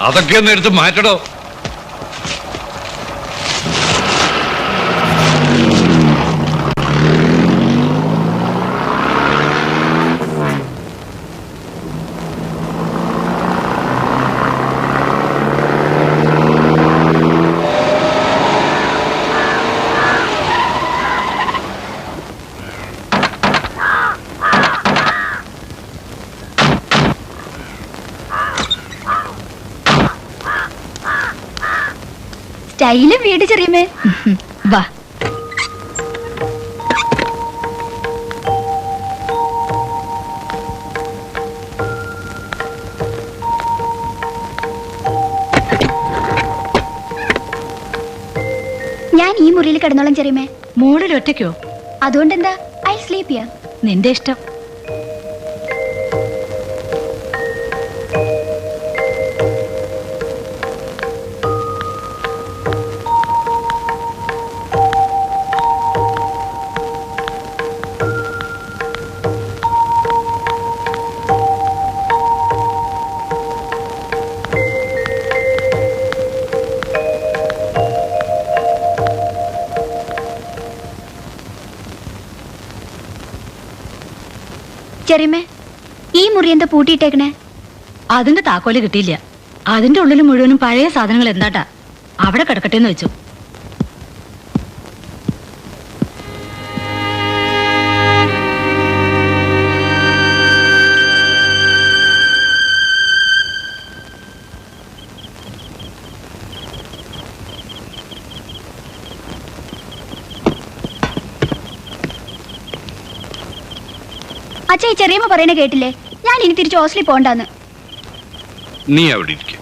അതൊക്കെ ഒന്ന് എടുത്ത് മാറ്റടോ. സ്റ്റൈലും വീട് ചെറിയമേ. വാ. ഞാൻ ഈ മുറിയിൽ കിടന്നോളാം ചെറിയമേ. മോളിൽ ഒറ്റയ്ക്കോ? അതുകൊണ്ടെന്താ, ഐ സ്ലീപ്പ് ചെയ്യാം. നിന്റെ ഇഷ്ടം. ചെറിയമേ, ഈ മുറി എന്താ പൂട്ടിയിട്ടേക്കണേ? അതിന്റെ താക്കോല് കിട്ടിയില്ല. അതിന്റെ ഉള്ളിൽ മുഴുവനും പഴയ സാധനങ്ങൾ എന്താട്ടാ. അവിടെ കിടക്കട്ടെ എന്ന് വെച്ചു. അച്ഛാ, ഈ ചെറിയമ്മ പറയണ കേട്ടില്ലേ? ഞാൻ ഇനി തിരിച്ച് ഹോസ്റ്റലിൽ പോകണ്ടെന്ന്. നീ അവിടെ ഇരിക്കും.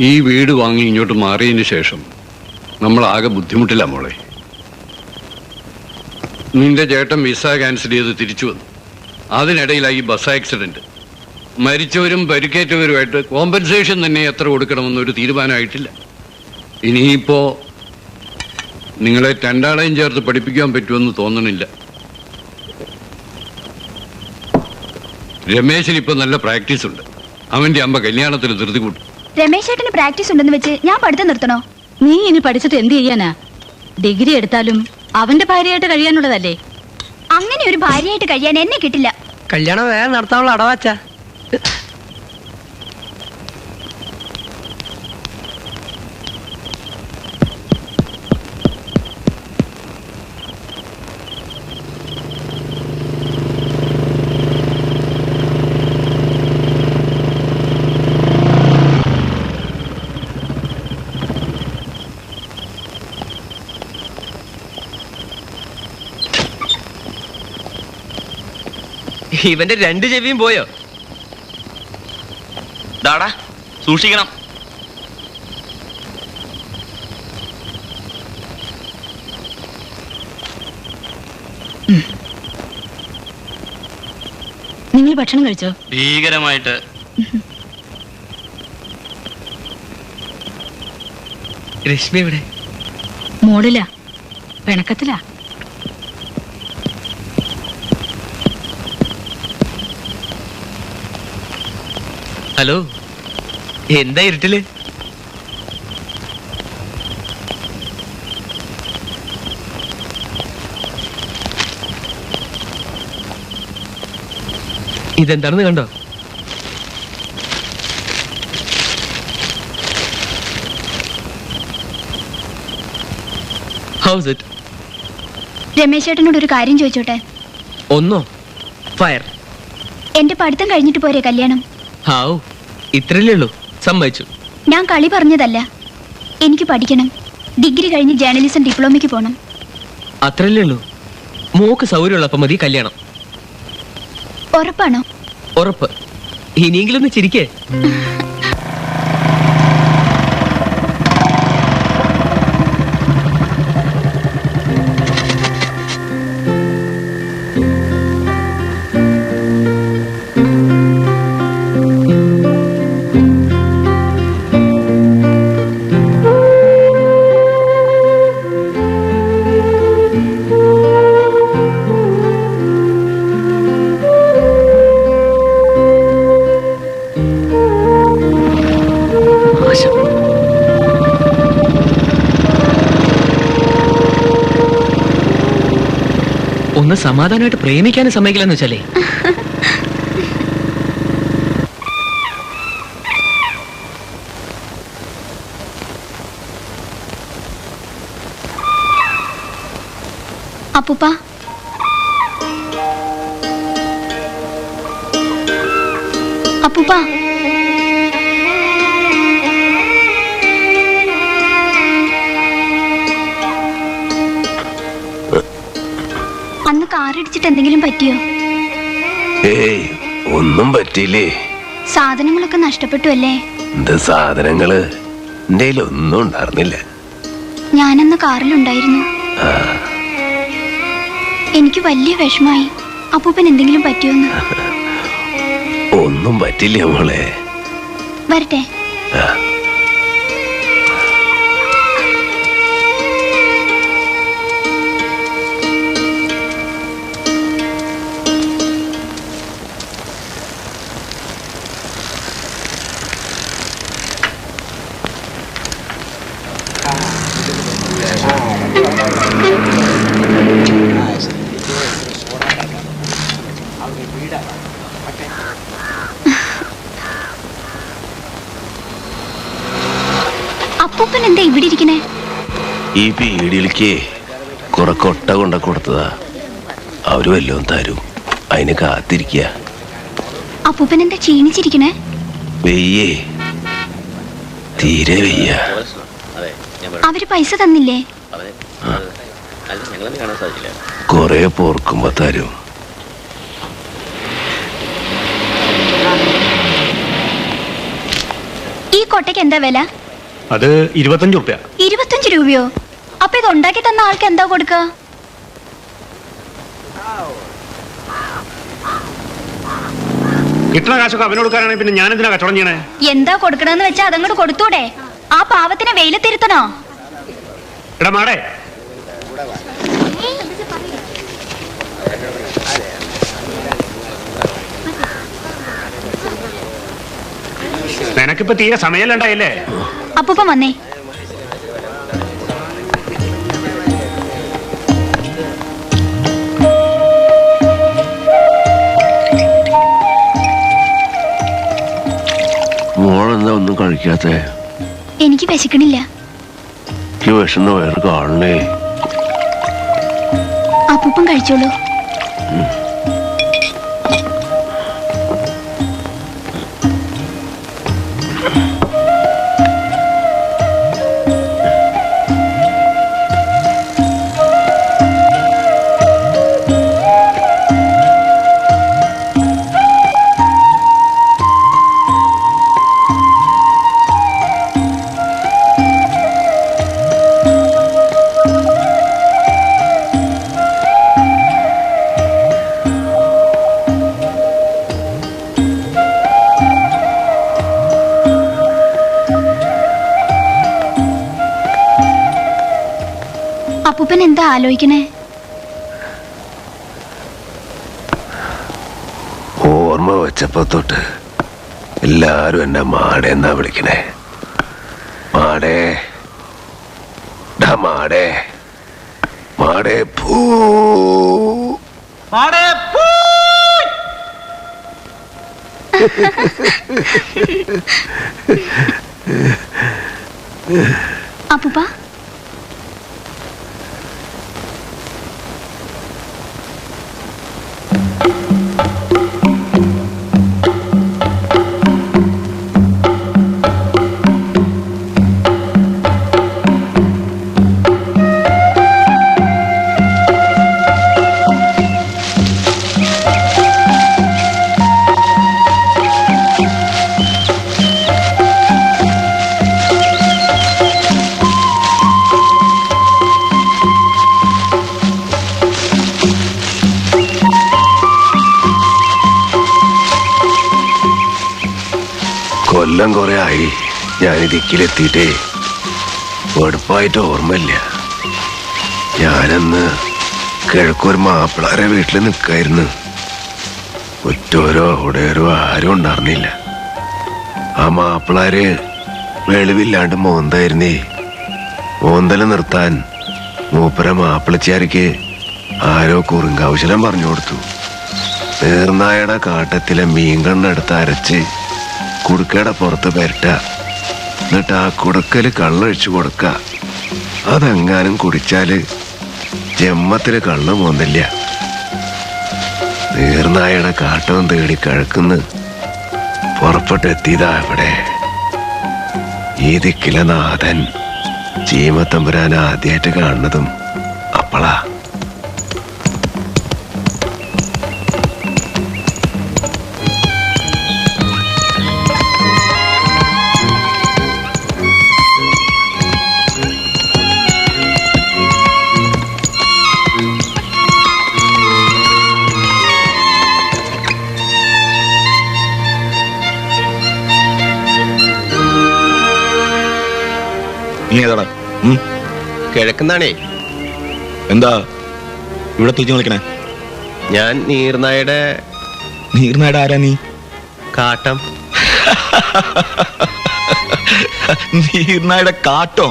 ഈ വീട് വാങ്ങി ഇങ്ങോട്ട് മാറിയതിന് ശേഷം നമ്മൾ ആകെ ബുദ്ധിമുട്ടില്ല മോളെ. നിന്റെ ചേട്ടൻ വിസ ക്യാൻസൽ ചെയ്ത് തിരിച്ചു വന്നു. അതിനിടയിലായി ബസ് ആക്സിഡന്റ്. മരിച്ചവരും പരിക്കേറ്റവരുമായിട്ട് കോമ്പൻസേഷൻ തന്നെ എത്ര കൊടുക്കണമെന്നൊരു തീരുമാനമായിട്ടില്ല. ഇനിയിപ്പോ നിങ്ങളെ രണ്ടാളെയും ചേർത്ത് പഠിപ്പിക്കാൻ പറ്റുമെന്ന് തോന്നണില്ല. രമേശിന് ഇപ്പൊ നല്ല പ്രാക്ടീസ് ഉണ്ട്. അവന്റെ അമ്മ കല്യാണത്തിന് ധൃതി കൂട്ടും. രമേശ് ചേട്ടന് പ്രാക്ടീസ് ഉണ്ടെന്ന് വെച്ച് ഞാൻ പഠിത്തം നിർത്തണോ? നീ ഇനി പഠിച്ചിട്ട് എന്ത് ചെയ്യാനാ? ഡിഗ്രി എടുത്താലും അവന്റെ ഭാര്യയായിട്ട് കഴിയാനുള്ളതല്ലേ. അങ്ങനെ ഒരു ഭാര്യയായിട്ട് കഴിയാൻ എന്നെ കിട്ടില്ല. കല്യാണം വേഗം നടത്താനുള്ള അടവാച്ചാ. ഇവന്റെ രണ്ട് ചെവിയും പോയോ? ദാടാ സൂക്ഷിക്കണം. നിങ്ങൾ ഭക്ഷണം കഴിച്ചോ? ഭീകരമായിട്ട്. രശ്മി ഇവിടെ? മോളിലാ, പിണക്കത്തിലാ. ഹലോ, എന്താ ഇരുട്ടില്? ഇതെന്താണെന്ന് കണ്ടോ? House it? രമേശ് ചേട്ടനോട് ഒരു കാര്യം ചോദിച്ചോട്ടെ? ഒന്നോ? ഫയർ. എന്റെ പഠിത്തം കഴിഞ്ഞിട്ട് പോരെ കല്യാണം? ഹാവൂ, ഇത്രയല്ലേ ഉള്ളൂ. സമ്മതിച്ചു. ഞാൻ കളി പറഞ്ഞതല്ല. എനിക്ക് പഠിക്കണം. ഡിഗ്രി കഴിഞ്ഞ് ജേർണലിസം ഡിപ്ലോമയ്ക്ക് പോകണം. അത്രയല്ലേ ഉള്ളൂ. മോക്ക് സൗകര്യമുള്ളപ്പം മതി കല്യാണം. ഉറപ്പാണോ? ഉറപ്പ്. ഇനിയെങ്കിലും ഒന്ന് ചിരിക്കേ. സമാധാനമായിട്ട് പ്രേമിക്കാനും സമ്മതിക്കില്ലെന്ന് വെച്ചാലേ. അപ്പൂപ്പ, അപ്പൂപ്പ, അന്ന് കാറിടിച്ചിട്ട് എന്തെങ്കിലും പറ്റിയോ? ഏയ്, ഒന്നും പറ്റിയില്ലേ. സാധനങ്ങളൊക്കെ നഷ്ടപ്പെട്ടു അല്ലേ? എന്റെ സാധനങ്ങള് എന്റെ ഒന്നും ഉണ്ടായിരുന്നില്ല. ഞാനന്ന് കാറിലുണ്ടായിരുന്നു. എനിക്ക് വലിയ വിഷമായി. അപ്പൂപ്പൻ എന്തെങ്കിലും പറ്റിയോന്ന്? ഒന്നും പറ്റില്ല മോളെ. വരട്ടെ. അപ്പൂപ്പൻ എന്താ ഇവിടെ ഇരിക്കണേ? ഈ പീടിയിലേക്ക് കുറെ കൊട്ട കൊണ്ട കൊടുത്തതാ. അവര് വല്ലതും തരും, അതിന് കാത്തിരിക്ക. അപ്പൂപ്പൻ എന്താ ക്ഷീണിച്ചിരിക്കണേ? വെയ്യേ, തീരെ വെയ്യ. അവര് പൈസ തന്നില്ലേ? കൊറേ പോർക്കുമ്പോ തരും. ഈ കൊട്ടയ്ക്ക് എന്താ വില? അത് 25 രൂപ. 25 രൂപയോ? അപ്പൊ ഇത് ഉണ്ടാക്കി തന്ന ആൾക്ക് എന്താ കൊടുക്ക? കിട്ടുന്ന കാശൊക്കെ അവനോട് കൊടുക്കാനാണെങ്കിൽ പിന്നെ ഞാൻ എന്തിനാ കച്ചവടം ചെയ്യണേ? എന്താ കൊടുക്കണമെന്ന് വെച്ചാ അതങ്ങോട്ട് കൊടുത്തൂടെ? ആ പാവത്തിനെ വെയിലത്തിരുത്തണോ? എടാ മാടേ, നിനക്കിപ്പോ തീരെ സമയമുണ്ടായില്ലേ? അപ്പൂപ്പൻ വന്നേ. മോളെന്താ ഒന്നും കഴിക്കാത്തെ? എനിക്ക് വിശക്കണില്ല. എനിക്ക് വിഷന്ന് വേറെ കാണണേ. അപ്പൂപ്പൻ കഴിച്ചോളൂ. അപ്പൂപ്പൻ എന്താ ആലോചിക്കണേ? ഓർമ്മ വെച്ചപ്പോ തൊട്ട് എല്ലാരും എന്നെ മാടേന്നാ വിളിക്കണേ. മാടേ, ഡാ മാടേ, മാടേ പൂ. അപ്പൂപ്പ, കൊല്ലം കുറെ ആയി ഞാൻ ദിക്കിലെത്തിയിട്ടേ. വെടുപ്പായിട്ട് ഓർമ്മയില്ല. ഞാനന്ന് കിഴക്കൊരു മാപ്പിളാരെ വീട്ടിൽ നിൽക്കായിരുന്നു. ഒറ്റോരോ അവിടെയോരോ ആരും ഉണ്ടായിരുന്നില്ല. ആ മാപ്പിളാര് വെളിവില്ലാണ്ട് മോന്തായിരുന്നേ. മോന്തല് നിർത്താൻ മൂപ്പര മാപ്പിളച്ചാരിക്ക് ആരോ കുറുങ്കാവശ്യം പറഞ്ഞു കൊടുത്തു. നീർനായയുടെ കാട്ടത്തിലെ മീൻകണ്ണെടുത്ത് അരച്ച് കുടുക്കയുടെ പുറത്ത് പെരട്ട, എന്നിട്ട് ആ കുടുക്കല് കള്ളൊഴിച്ചു കൊടുക്ക. അതെങ്ങാനും കുടിച്ചാല് ജമ്മത്തില് കള്ള് പോന്നില്ല. നീർനായയുടെ കാട്ടവും തേടി കിഴക്കുന്ന് പുറപ്പെട്ടെത്തിയതാ ഇവിടെ. ഈ ദിക്കിലെ നാഥൻ ചീമത്തമ്പുരാൻ ആദ്യമായിട്ട് കാണുന്നതും അപ്പളാ. നീ ഏതാടാ? കിഴക്കുന്നാണേ. എന്താ ഇവിടെ തിരിച്ചു വിളിക്കണേ? ഞാൻ നീർനായുടെ നീർനായുടെ ആരാ നീ? കാട്ടം. നീർനായുടെ കാട്ടോ?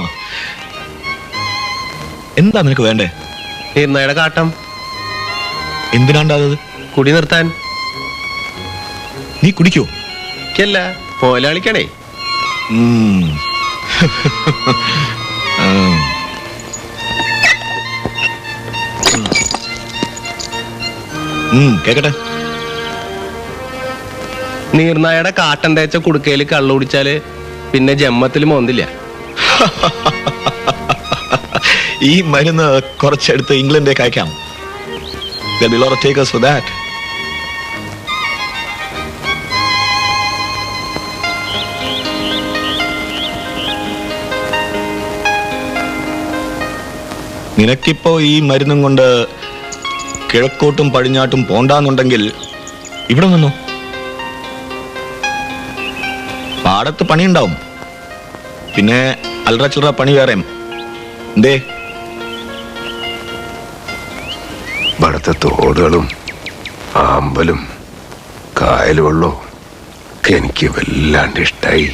എന്താ നിനക്ക് വേണ്ടേ? നീർനായുടെ കാട്ടം. എന്തിനാണ്ടത്? കുടി നിർത്താൻ. നീ കുടിക്കോ? ല്ല, പോലാളിക്കണേ. കേക്കട്ടെ. നീർനായയുടെ കാട്ടം തേച്ച കുടുക്കയില് കള്ളു കുടിച്ചാല് പിന്നെ ജമ്മത്തില് മോന്തില്ല. ഈ മരുന്ന് കുറച്ചെടുത്ത് ഇംഗ്ലണ്ടിലേക്ക് അയക്കാം. നിനക്കിപ്പോ ഈ മരുന്നും കൊണ്ട് കിഴക്കോട്ടും പടിഞ്ഞാട്ടും പോണ്ടാന്നുണ്ടെങ്കിൽ ഇവിടെ നിന്നോ. പാടത്ത് പണിയുണ്ടാവും, പിന്നെ അൽറ ചില്ലറ പണി വേറെ. എന്തേ? ഇവിടുത്തെ തോടുകളും ആമ്പലും കായൽ വെള്ളവും ഒക്കെ എനിക്ക് വല്ലാണ്ട് ഇഷ്ടായി.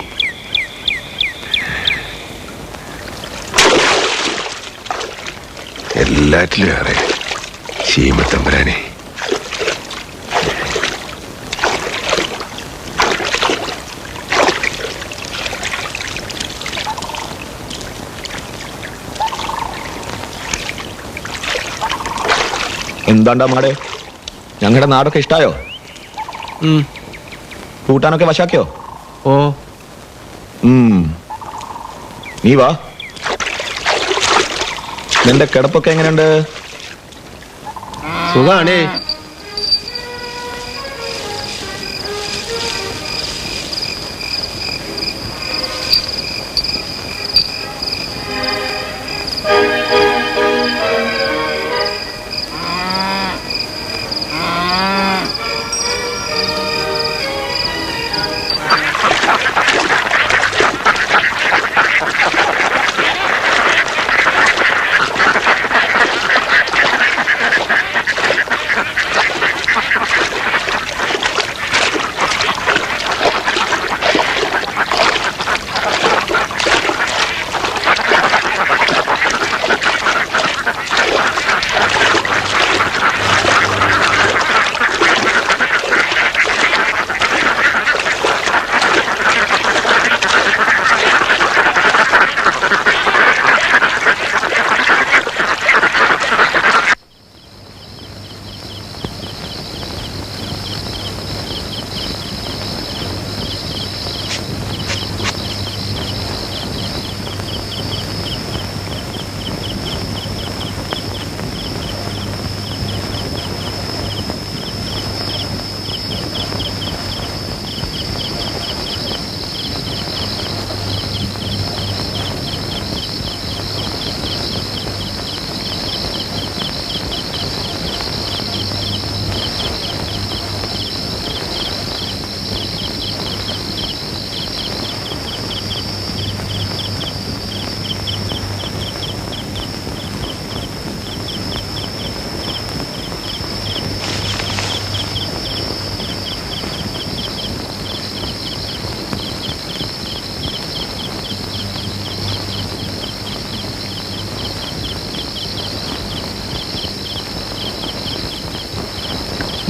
എല്ലാറ്റിലും ഏറെ ചീമത്തമ്പുരാനെ. എന്താണ്ടാ മാടെ, ഞങ്ങളുടെ നാടൊക്കെ ഇഷ്ടായോ? കൂട്ടാനൊക്കെ വശാക്കിയോ? ഓ, നീ വാ. നിന്റെ കിടപ്പൊക്കെ എങ്ങനെയുണ്ട്? സുഖാണേ.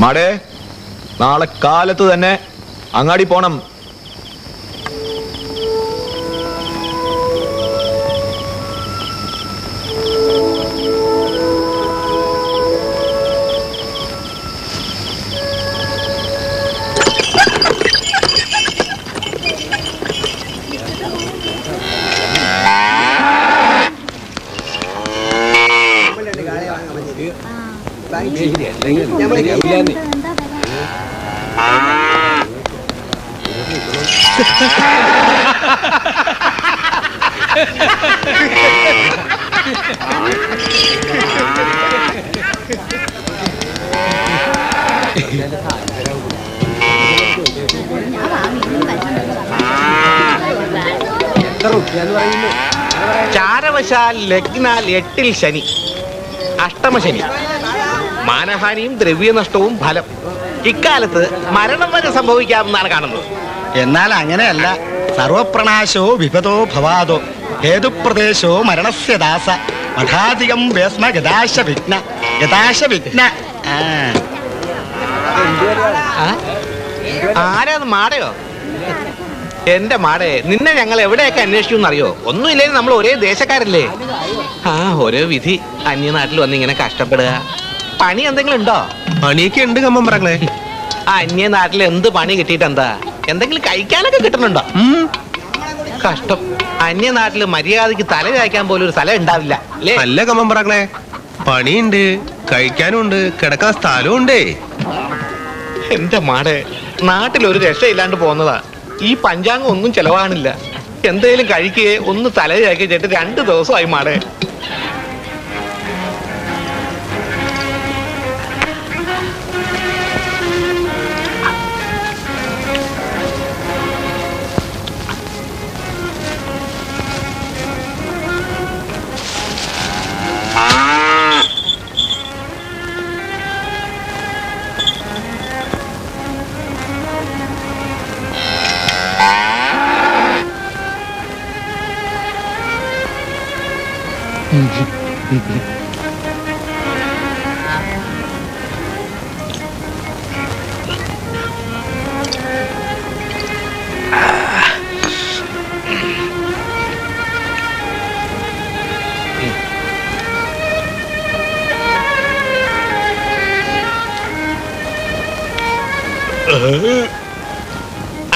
മാടേ, നാളെ കാലത്ത് തന്നെ അങ്ങാടി പോണം. ചാരവശാൽ ലഗ്നാൽ 8-ൽ ശനി, അഷ്ടമശനി, മാനഹാനിയും ദ്രവ്യനഷ്ടവും ഫലം. ഇക്കാലത്ത് മരണം വരെ സംഭവിക്കാമെന്നാണ് കാണുന്നത്. എന്നാൽ അങ്ങനെയല്ല. സർവപ്രണാശോ വിപതോ ഭവാദോ ഹേതുപ്രദേശോ മരണസ്യ ദാസ മഠാധികം വേസ്മ ഗതാശ വിഘ്ന ഗതാശ വിഘ്ന. ആരാത്? മാടയോ? എന്റെ മാടേ, നിന്നെ ഞങ്ങൾ എവിടെയൊക്കെ അന്വേഷിച്ചു എന്നറിയോ? ഒന്നുമില്ലെങ്കിൽ നമ്മൾ ഒരേ ദേശക്കാരല്ലേ. ഓരോ വിധി. അന്യനാട്ടിൽ വന്ന് ഇങ്ങനെ കഷ്ടപ്പെടുക. പണി എന്തെങ്കിലും ഉണ്ടോ? പണിയൊക്കെ ഉണ്ട് കമ്മമ്പറങ്ങളെ. അന്യനാട്ടിൽ എന്ത് പണി കിട്ടിയിട്ട് എന്താ? എന്തെങ്കിലും കഴിക്കാനൊക്കെ കിട്ടുന്നുണ്ടോ? കഷ്ടം. അന്യനാട്ടിൽ മര്യാദക്ക് തല ചായ്ക്കാൻ പോലും ഒരു സ്ഥലം ഉണ്ടാവില്ല അല്ലേ? അല്ല കമ്മമ്പറങ്ങളെ, പണിയുണ്ട്, കഴിക്കാനുണ്ട്, കിടക്കാൻ സ്ഥലവും ഉണ്ടേ. എന്റെ മാടേ, നാട്ടിലൊരു രക്ഷയില്ലാണ്ട് പോകുന്നതാ. ഈ പഞ്ചാംഗം ഒന്നും ചെലവാണില്ല. എന്തേലും കഴിക്കുകയെ ഒന്ന് തല ചാക്കി ചേട്ട് 2 ദിവസമായി മാടേ.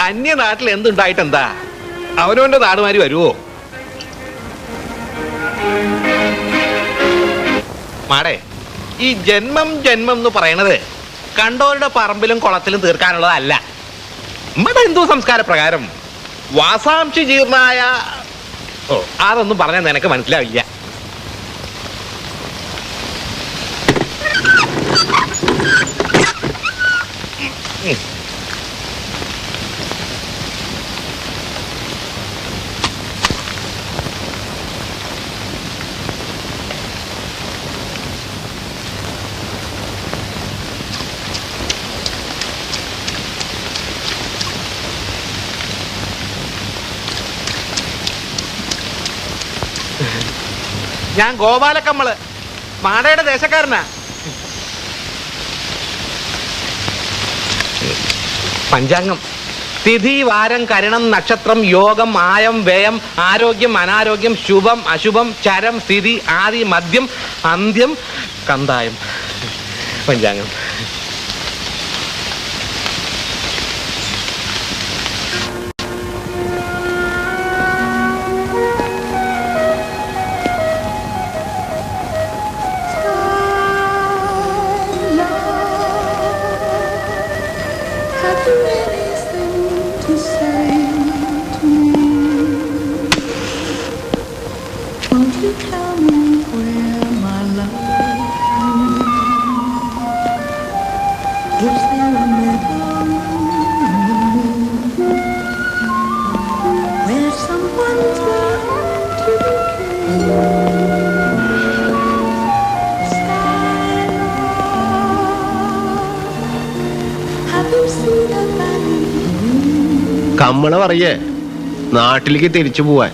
അന്യനാട്ടിൽ എന്തുണ്ടായിട്ടെന്താ? അവനവന്റെ നാടുമാരി വരുവോ? മാടേ, ഈ ജന്മം എന്ന് പറയണത് കണ്ടോരുടെ പറമ്പിലും കുളത്തിലും തീർക്കാനുള്ളതല്ല. നമ്മുടെ ഹിന്ദു സംസ്കാര പ്രകാരം വാസാംശി ജീർണായ അതൊന്നും പറഞ്ഞാൽ നിനക്ക് മനസ്സിലാവില്ല. ഞാൻ ഗോപാലക്കമ്മള്, മാടയുടെ ദേശക്കാരനാ. പഞ്ചാംഗം: തിഥി, വാരം, കരണം, നക്ഷത്രം, യോഗം, ആയം, വ്യയം, ആരോഗ്യം, അനാരോഗ്യം, ശുഭം, അശുഭം, ചരം, സ്ഥിതി, ആദി, മദ്യം, അന്ത്യം, കന്തായം. പഞ്ചാംഗം. കമ്മള പറയേ നാട്ടിലേക്ക് തിരിച്ചു പോവാൻ.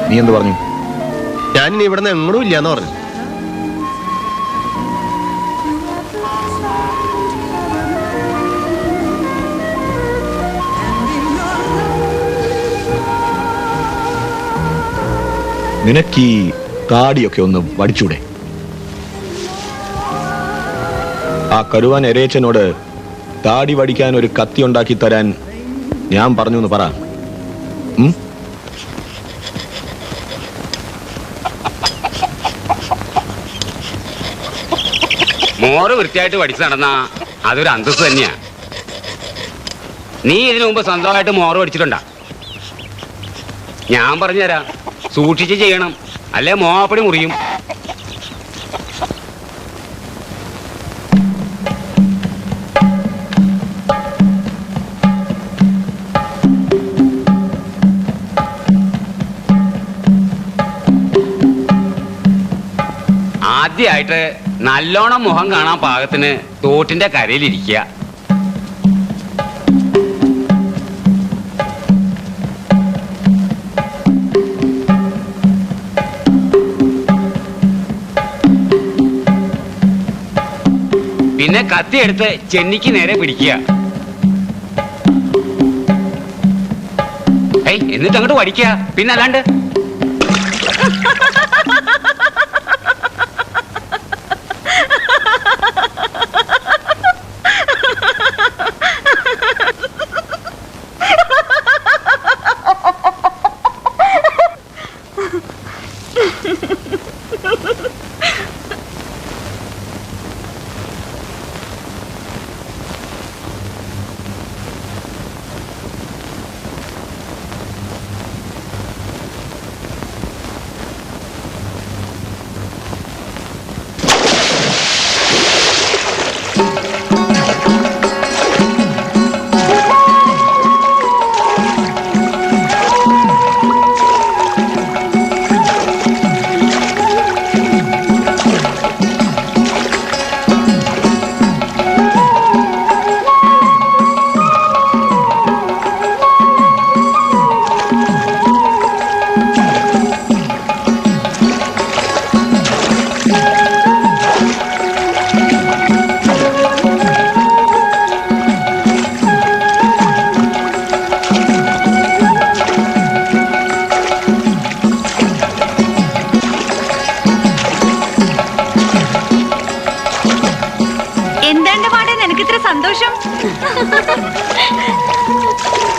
നീ എന്ത് പറഞ്ഞു? ഞാൻ ഇനി ഇവിടെ നിന്ന് എങ്ങോട്ടും ഇല്ലാന്ന് പറഞ്ഞു. നിനക്ക് ഈ താടിയൊക്കെ ഒന്ന് വടിച്ചൂടെ? ആ കരുവാൻ എരേച്ചനോട് താടി വടിക്കാൻ ഒരു കത്തി ഉണ്ടാക്കി തരാൻ ഞാൻ പറഞ്ഞു എന്ന് പറ. മോറ് വൃത്തിയായിട്ട് പഠിച്ചു നടന്നാ അതൊരു അന്തസ് തന്നെയാ. നീ ഇതിനു മുമ്പ് സ്വന്തമായിട്ട് മോറ് പഠിച്ചിട്ടുണ്ടാ? ഞാൻ പറഞ്ഞുതരാം, സൂക്ഷിച്ച് ചെയ്യണം, അല്ലേ മോപ്പടി മുറിയും. ആദ്യമായിട്ട് നല്ലോണം മുഖം കാണാൻ പാകത്തിന് തോട്ടിന്റെ കരയിലിരിക്കുക. പിന്നെ കത്തിയെടുത്ത് ചെന്നിക്ക് നേരെ പിടിക്കുക. എന്നിട്ട് അങ്ങോട്ട് വടിക്കുക. പിന്നെ അല്ലാണ്ട്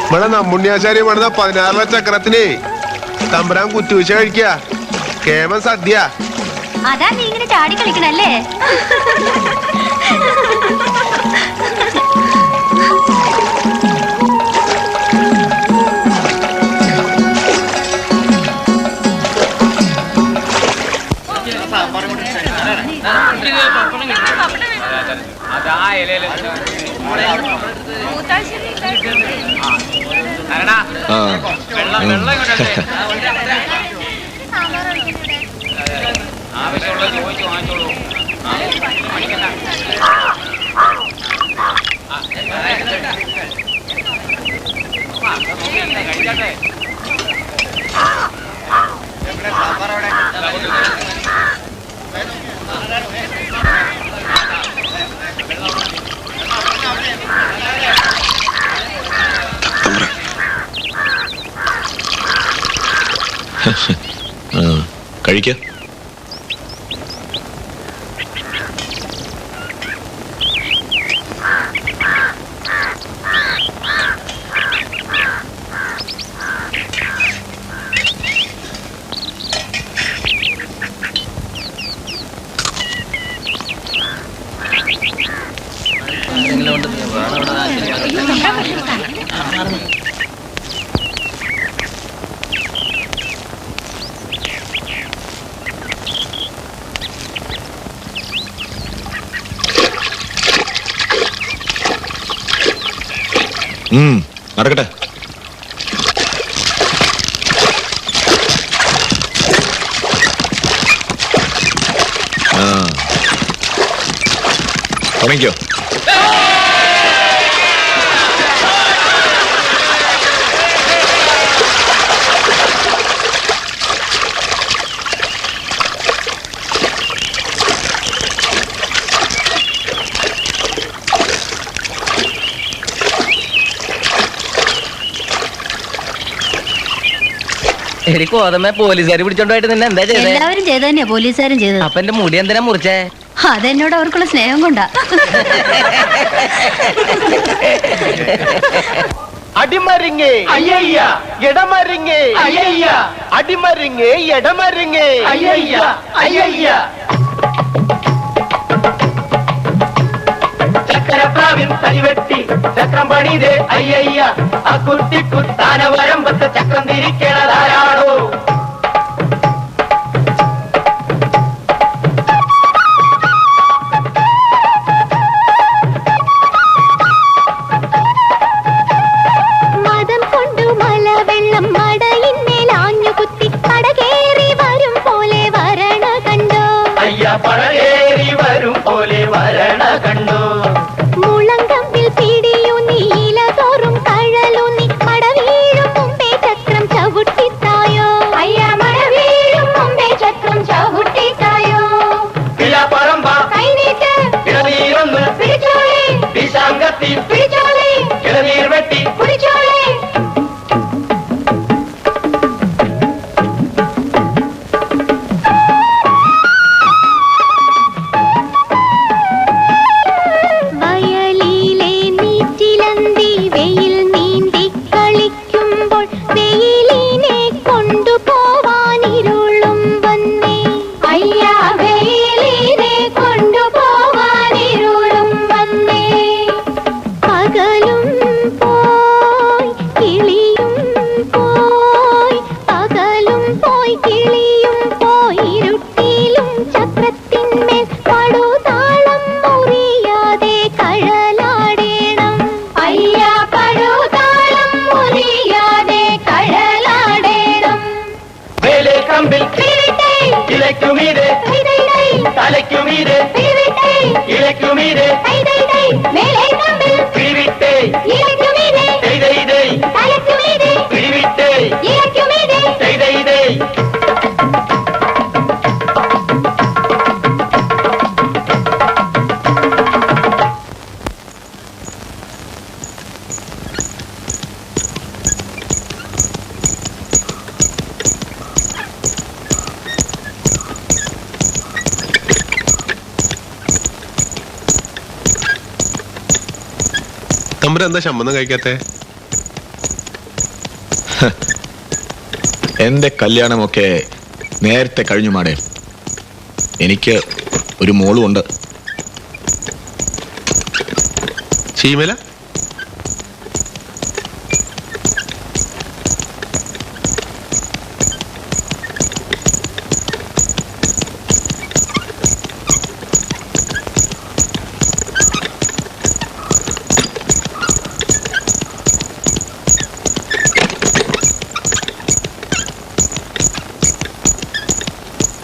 ഇവിടെ നമ്മുണ്ണിയാശാരി പണിത 16 ചക്രത്തിനെ തമ്പുരാൻ കുറ്റുവീഴ്ച കഴിക്ക. കേമൻ സദ്യ. അതാ നീ ഇങ്ങനെ ചാടി കളിക്കണല്ലേ? കഴിക്ക. നടക്കട്ടെ. തുടങ്ങിക്കോ. എടി കോതമ്മ പോലീസുകാർ പിടിച്ചോണ്ടായിട്ട് നിന്നെ എന്താ ചെയ്തേ? എല്ലാവരും ചെയ്ത് തന്നെയാ പോലീസുകാരും ചെയ്തത്. അപ്പൊ എന്റെ മുടി എന്തിനാ മുറിച്ചേ? അതെന്നോട് അവർക്കുള്ള സ്നേഹം കൊണ്ടാ. അടിമരിങ്ങേ അയ്യയ്യ എടമരിങ്ങേ അയ്യയ്യ അടിമരിങ്ങേ എടമരിങ്ങേ അയ്യയ്യ അയ്യയ്യ ചക്രപ്രാവിൻ തലിവെട്ടി ചക്രം പണിതേ അയ്യയ്യ ആ കുത്തിക്കുത്താന വരമ്പത്ത് ചക്രം തിരിക്കണതാരാണോ? പടകേറി വരും പോലെ വരണ കണ്ടോ? മുളങ്കമ്പിൽ പിടിയു നീല തോറും കഴലു നീ മട വീഴും മുമ്പേ ചക്രം ചവിട്ടിത്തായോ അയ്യ മട വീഴും മുമ്പേ ചക്രം ചവിട്ടിത്തായോ. കിളപ്പറമ്പ കൈനീട്ട് ഇളനീരൊന്ന് പിടിച്ചോളെ വിശാങ്കത്തിൽ പിടിച്ചോളെ ഇളനീർ വെട്ടി പിടിച്ചോളെ. ഇലക്കുമീതെ തലയ്ക്കുമീതെ ഇലക്കുമീതെ പിടിവിട്ടേ പിടിവിട്ടേ എന്താ ശമ്പളം കഴിക്കാത്തെ? എന്റെ കല്യാണമൊക്കെ നേരത്തെ കഴിഞ്ഞു മാടേ. എനിക്ക് ഒരു മോളും ഉണ്ട്. ചീമല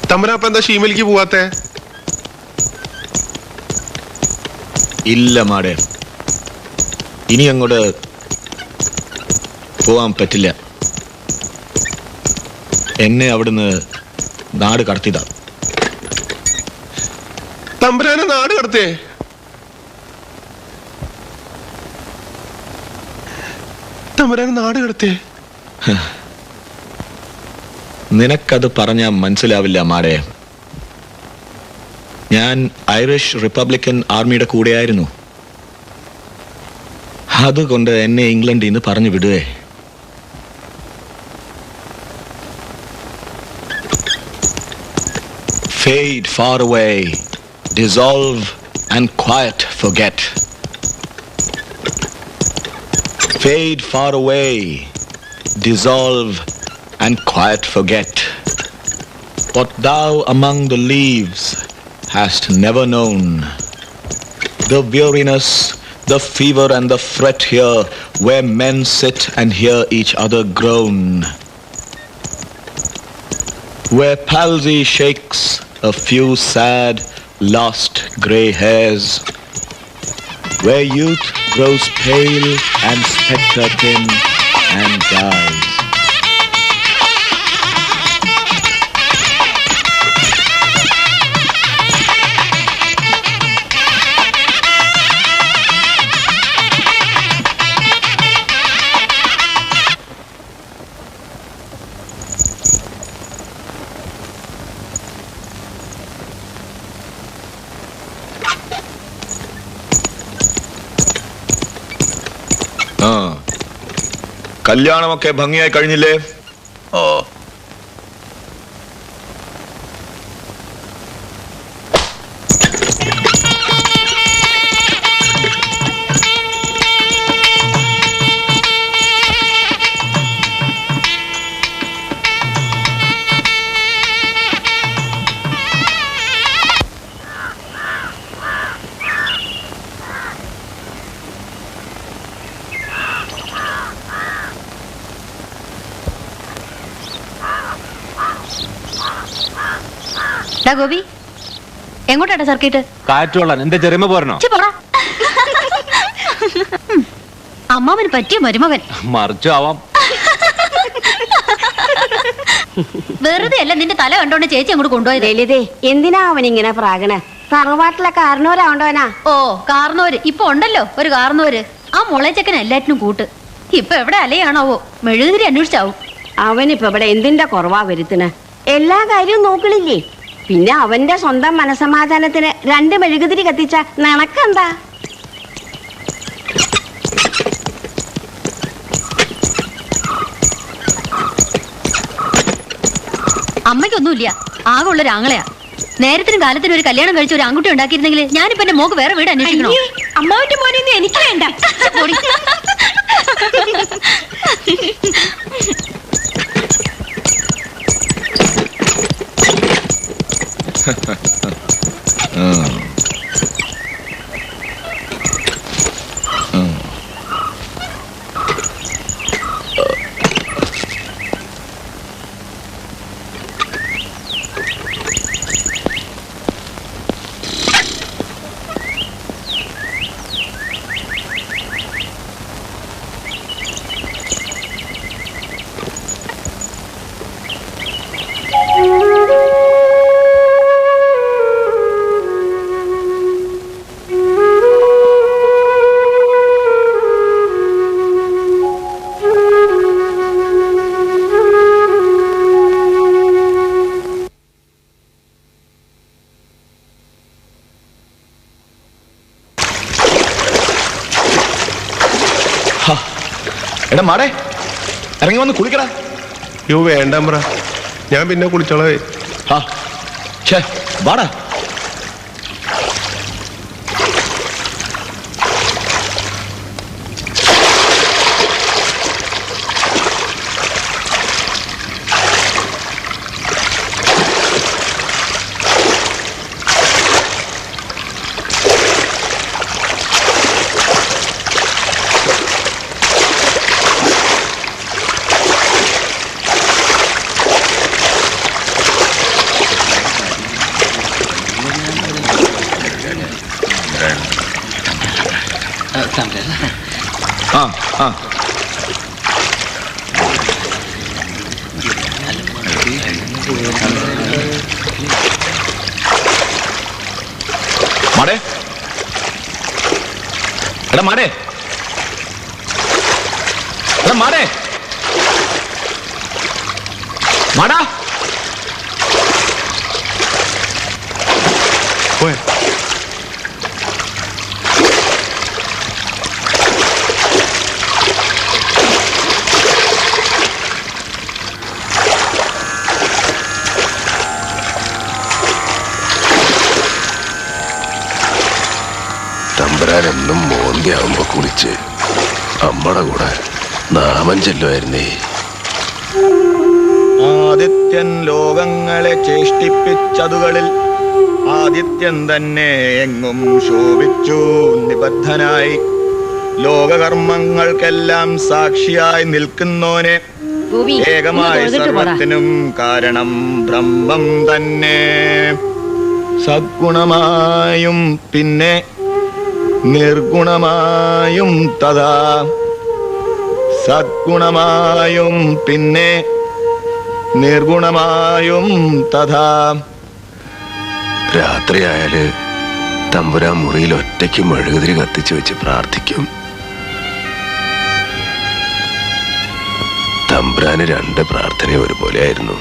തമ്പുരാപ്പ എന്താ ഷീമലിക്ക് പോവാത്തെ? ഇല്ല മാടേ, ഇനി അങ്ങോട്ട് പോവാൻ പറ്റില്ല. എന്നെ അവിടുന്ന് നാട് കടത്തിയതാ. തമ്പുരാനെ നാട് കടത്തേ? തമ്പുരാനെ നാട് കടത്തേ? നിനക്കത് പറഞ്ഞാൽ മനസ്സിലാവില്ല മാടേ. ഞാൻ ഐറിഷ് റിപ്പബ്ലിക്കൻ ആർമിയുടെ കൂടെയായിരുന്നു. അതുകൊണ്ട് എന്നെ ഇംഗ്ലണ്ടിൽ നിന്ന് പറഞ്ഞു വിടുവേ. Fade far away, dissolve and quiet forget. Fade far away, dissolve and quiet forget. What thou among the leaves hast never known, the weariness, the fever and the fret here, where men sit and hear each other groan, where palsy shakes a few sad, lost grey hairs, where youth grows pale and spectre thin and dies. കല്യാണമൊക്കെ ഭംഗിയായി കഴിഞ്ഞില്ലേ? ഓ, ഗോപി എങ്ങോട്ടാ circuit? കാറ്റുകൊള്ളാൻ എന്റെ ചെറിയ പോരണോ? അമ്മാവന് പറ്റിയ മരുമകൻ. മറിച്ചു ആവാം. വെറുതെ അല്ല നിന്റെ തല കണ്ടോണ്ട് ചേച്ചി അങ്ങോട്ട് കൊണ്ടുപോയത്. ലളിതേ, എന്തിനാ അവനിങ്ങനെ പ്രാകണ? തറവാട്ടിലെ കാരണവരാവണ്ടവനാ. ഓ, കാർന്നോര് ഇപ്പൊ ഉണ്ടല്ലോ ഒരു കാർന്നോര്. ആ മുളച്ചക്കൻ എല്ലാറ്റിനും കൂട്ട്. ഇപ്പൊ എവിടെ അലയാണാവോ? മെഴുകുതിരി അന്വേഷിച്ചാവും. അവനിപ്പോ ഇവിടെ എന്തിന്റെ കുറവാ വരുത്തിന്? എല്ലാ കാര്യവും നോക്കണില്ലേ? പിന്നെ അവന്റെ സ്വന്തം മനസമാധാനത്തിന് 2 മെഴുകുതിരി കത്തിച്ച നിനക്കെന്താ? അമ്മയ്ക്കൊന്നുമില്ല, ആകെ ഉള്ളൊരു ആങ്ങളെയാ. നേരത്തിനും കാലത്തിനും ഒരു കല്യാണം കഴിച്ച ഒരു ആൺകുട്ടി ഉണ്ടാക്കിയിരുന്നെങ്കിൽ ഞാനിപ്പോ എന്റെ മോക്ക് വേറെ വീട് അന്വേഷിക്കണോ? അമ്മാവിന്റെ മോനൊന്നും എനിക്ക് വേണ്ട. എടാ മാടേ, ഇറങ്ങി വന്ന് കുളിക്കടാ. യോ വേണ്ട, ഞാൻ പിന്നെ കുളിച്ചോളേ. വാടാ. മാടേ, എടാ മാടേ, എടാ മാടേ, മാടാ. തമ്പുരാനെന്നും മോന്തിയാവുമ്പോ കുളിച്ച് അമ്മയുടെ കൂടെ നാമം ചെല്ലുമായിരുന്നേ. ആദിത്യൻ ലോകങ്ങളെ ചേഷ്ടിപ്പിച്ചതുകളിൽ ആദിത്യൻ തന്നെ എങ്ങും ശോഭിച്ചു നിബദ്ധനായി. ലോകകർമ്മങ്ങൾക്കെല്ലാം സാക്ഷിയായി നിൽക്കുന്നോനെ, ഏകമായ സർവത്തിനും കാരണം ബ്രഹ്മം തന്നെ. സദ്ഗുണമായും പിന്നെ നിർഗുണമായും തഥാ, സദ്ഗുണമായും പിന്നെ നിർഗുണമായും തഥാ. രാത്രിയായാല് തമ്പുരാൻ മുറിയിൽ ഒറ്റയ്ക്ക് മെഴുകുതിരി കത്തിച്ചു വെച്ച് പ്രാർത്ഥിക്കും. തമ്പുരാന് 2 പ്രാർത്ഥന ഒരുപോലെയായിരുന്നു.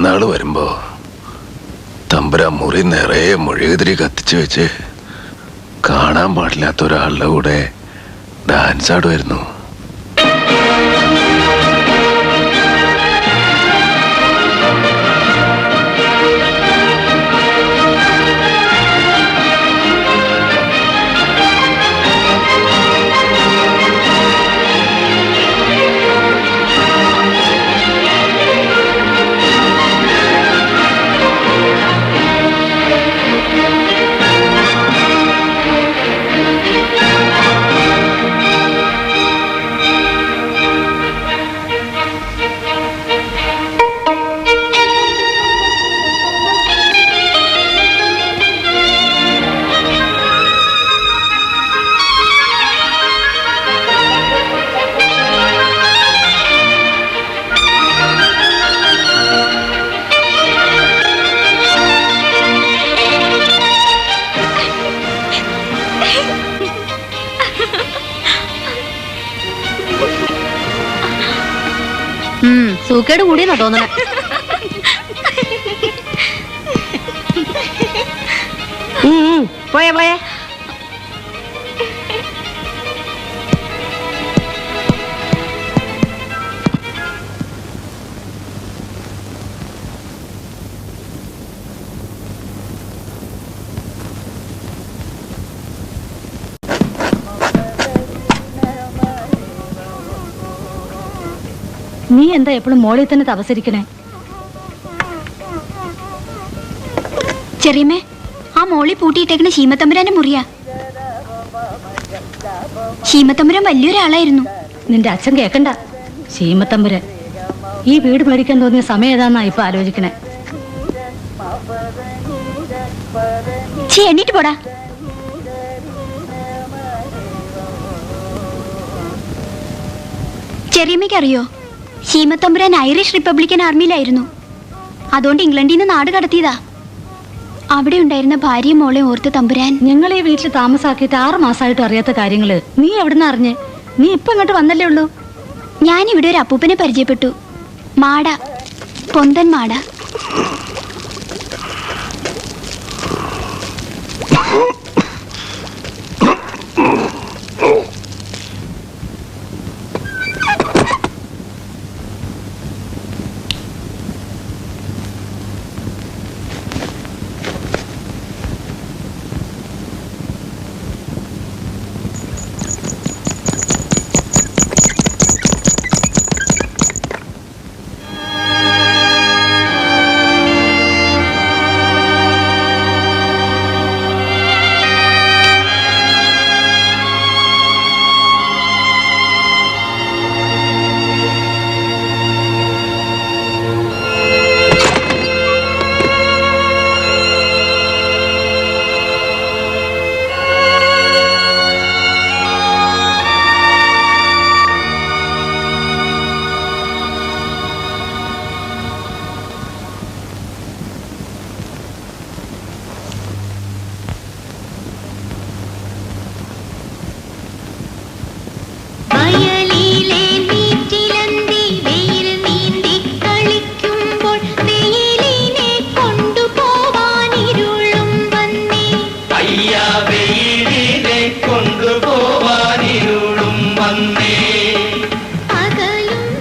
പെരുന്നാൾ വരുമ്പോ തമ്പുരാൻ മുറി നിറയെ മെഴുകുതിരി കത്തിച്ചു വെച്ച് കാണാൻ പാടില്ലാത്ത ഒരാളുടെ കൂടെ ഡാൻസ് ആടുമായിരുന്നു. സൂക്കേട് കൂടിയെന്നാ തോന്നണേ. പോയേ പോയേ. നീ എന്താ എപ്പോഴും മോളിൽ തന്നെ തപസരിക്കണേ? ചെറിയമ്മേ, ആ മോളി പൂട്ടിയിട്ടേക്കണ ശീമത്തമ്പുരാന്റെ മുറിയാ. ശീമത്തമ്പുരാൻ വലിയൊരാളായിരുന്നു. നിന്റെ അച്ഛൻ കേക്കണ്ട. ശീമത്തമ്പുരൻ ഈ വീട് മേടിക്കാൻ തോന്നിയ സമയം ഏതാന്നാ ഇപ്പൊ ആലോചിക്കണേ. എണ്ണീട്ട് പോടാ. ചെറിയമ്മയ്ക്ക് അറിയോ, ശീമത്തമ്പുരാൻ ഐറിഷ് റിപ്പബ്ലിക്കൻ ആർമിയിലായിരുന്നു. അതുകൊണ്ട് ഇംഗ്ലണ്ടിൽ നിന്ന് നാട് കടത്തിയതാ. അവിടെ ഉണ്ടായിരുന്ന ഭാര്യയും മോളെ ഓർത്ത് തമ്പുരാൻ ഞങ്ങൾ ഈ വീട്ടിൽ താമസാക്കിയിട്ട് 6 മാസമായിട്ട് അറിയാത്ത കാര്യങ്ങള് നീ എവിടുന്ന് അറിഞ്ഞ്? നീ ഇപ്പൊ ഇങ്ങോട്ട് വന്നല്ലേ ഉള്ളൂ. ഞാനിവിടെ ഒരു അപ്പൂപ്പനെ പരിചയപ്പെട്ടു. മാട, പൊന്തൻ മാട.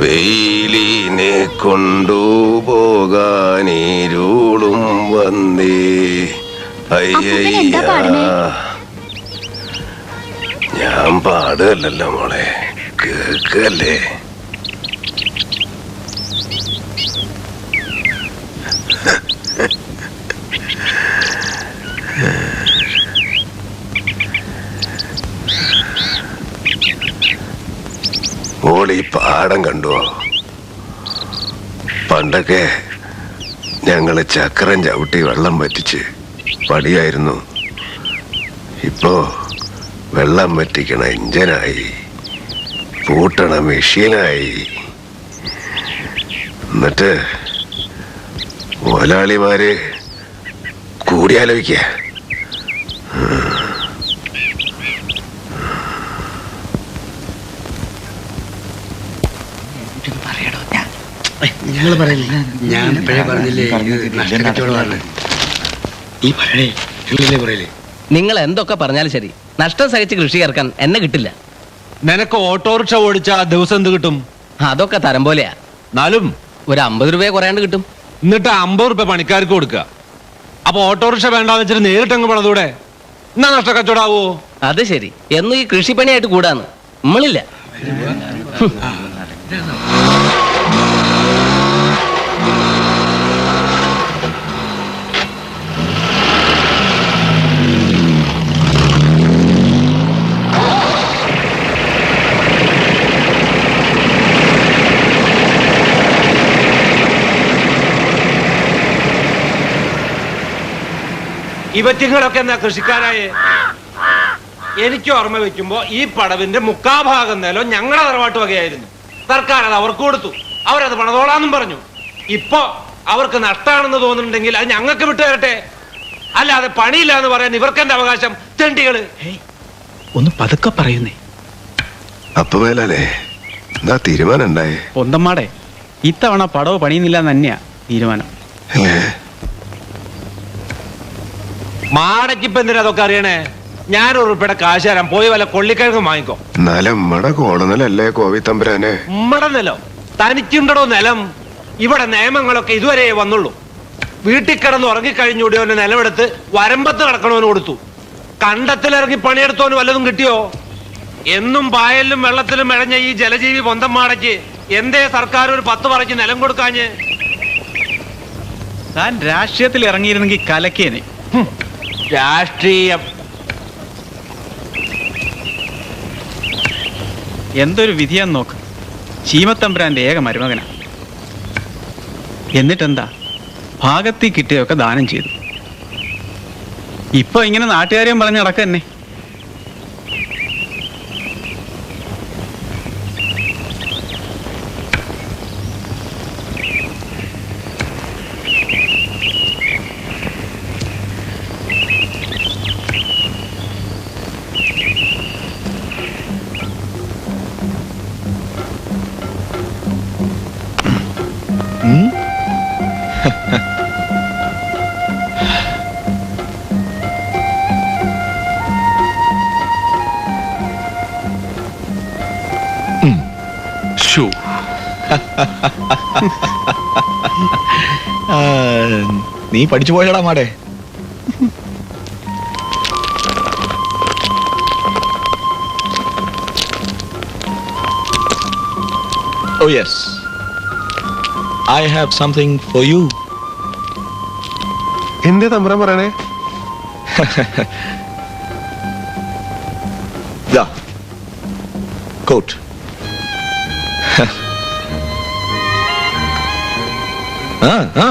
വെയിലിനെ കൊണ്ടുപോകാനീരുളും വന്നേ. അയ്യ, ഞാൻ പാടുകയല്ലോ മോളെ, കേക്കല്ലേ. മോളി പാടം കണ്ടുവോ? പണ്ടൊക്കെ ഞങ്ങള് ചക്രം ചവിട്ടി വെള്ളം വറ്റിച്ച് പടിയായിരുന്നു. ഇപ്പോ വെള്ളം വറ്റിക്കണ ഇഞ്ചനായി, പൂട്ടണ മെഷീനായി. എന്നിട്ട് മുതലാളിമാര് കൂടിയാലോചിക്കുക. നിങ്ങൾ പറയില്ലേ, ഞാൻ ഇപ്പോഴേ പറഞ്ഞില്ലേ നഷ്ടക്കച്ചവടമാണ് ഈ പറയണേ, നിങ്ങളില്ലേ പറയില്ലേ. നിങ്ങൾ എന്തൊക്കെ പറഞ്ഞാലും ശരി, നഷ്ടം സഹിച്ച് കൃഷി ഇറക്കാൻ എന്നെ കിട്ടില്ല. നിനക്ക് ഓട്ടോറിക്ഷ ഓടിച്ചാ ദിവസം എന്ത് കിട്ടും? അതൊക്കെ തരം പോലെയാ. എന്നാലും ഒരു 50 രൂപ കുറയാണ്ട് കിട്ടും. എന്നിട്ട് 50 രൂപ പണിക്കാർക്ക് കൊടുക്കുക. അപ്പൊ ഓട്ടോറിക്ഷ വേണ്ടാന്ന് വെച്ചിട്ട് നേരിട്ടങ്ങ് പണതൂടെ? എന്നാ നഷ്ടക്കച്ചവടാവോ? അത് ശരി, എന്നും ഈ കൃഷിപ്പണിയായിട്ട് കൂടാന്ന് നമ്മളില്ല. ഇവറ്റിങ്ങളൊക്കെ എന്നാ കൃഷിക്കാരായേ? എനിക്ക് ഓർമ്മ വെക്കുമ്പോ ഈ പടവിന്റെ മുക്കാഭാഗം നിലം ഞങ്ങളുടെ തറവാട്ട് വകയായിരുന്നു. സർക്കാർ അത് അവർക്ക് കൊടുത്തു, അവരത് പണതോളാന്നും പറഞ്ഞു. ഇപ്പൊ അവർക്ക് നഷ്ടാണെന്ന് തോന്നുന്നുണ്ടെങ്കിൽ അത് ഞങ്ങൾക്ക് വിട്ടു തരട്ടെ. അല്ലാതെ പണിയില്ല എന്ന് പറയാൻ ഇവർക്കെന്റെ അവകാശം? തെണ്ടികള്. ഒന്ന് പതുക്കെ പറയുന്നേ. അപ്പൊ മേലേ എന്താ തീരുമാനം ഉണ്ടായേ? ഒന്നമ്മാടെ ഇത്തവണ പടവ് പണിയുന്നില്ല തന്നെയാ തീരുമാനം. മാടക്കിപ്പോ എന്തിനാ അതൊക്കെ അറിയണേ? ഞാൻ ഉറുപ്പിയുടെ കാശ് തരാം, പോയി വല്ല കൊള്ളിക്കിഴങ്ങ് വാങ്ങിക്കോ. എന്നാലും ഉമ്മടെ കോണനല്ലേ കോവിത്തമ്പുരാനെ? ഉമ്മടെ നിലം തനിക്കുണ്ടോ നിലം? ഇവിടെ നിയമങ്ങളൊക്കെ ഇതുവരെ വന്നുള്ളൂ. വീട്ടിൽ കിടന്ന് ഉറങ്ങിക്കഴിഞ്ഞൂടിയോന് നിലമെടുത്ത് വരമ്പത്ത് കിടക്കണോന് കൊടുത്തു. കണ്ടത്തിലിറങ്ങി പണിയെടുത്തോന് വല്ലതും കിട്ടിയോ? എന്നും പായലിലും വെള്ളത്തിലും ഇഴഞ്ഞ ഈ ജലജീവി പൊന്തമ്മാടയ്ക്ക് എന്തേ സർക്കാർ ഒരു 10 പറയ്ക്ക് നിലം കൊടുക്കാഞ്ഞ്? താൻ രാഷ്ട്രീയത്തിൽ ഇറങ്ങിയിരുന്നെങ്കിൽ കലക്കേനെ. രാഷ്ട്രീയം എന്തൊരു വിധിയാന്ന് നോക്ക്. ചീമത്തമ്പുരാന്റെ ഏക മരുമകനാ. എന്നിട്ടെന്താ, ഭാഗത്തിൽ കിട്ടിയൊക്കെ ദാനം ചെയ്തു. ഇപ്പൊ ഇങ്ങനെ നാട്ടുകാരെയും പറഞ്ഞ് നടക്ക തന്നെ. നീ പഠിച്ചു പോയടാ മാടേ. Oh yes, I have something for you. എന്തേ തമ്പുരാൻ പറയണേ? Da. Coat. Ah.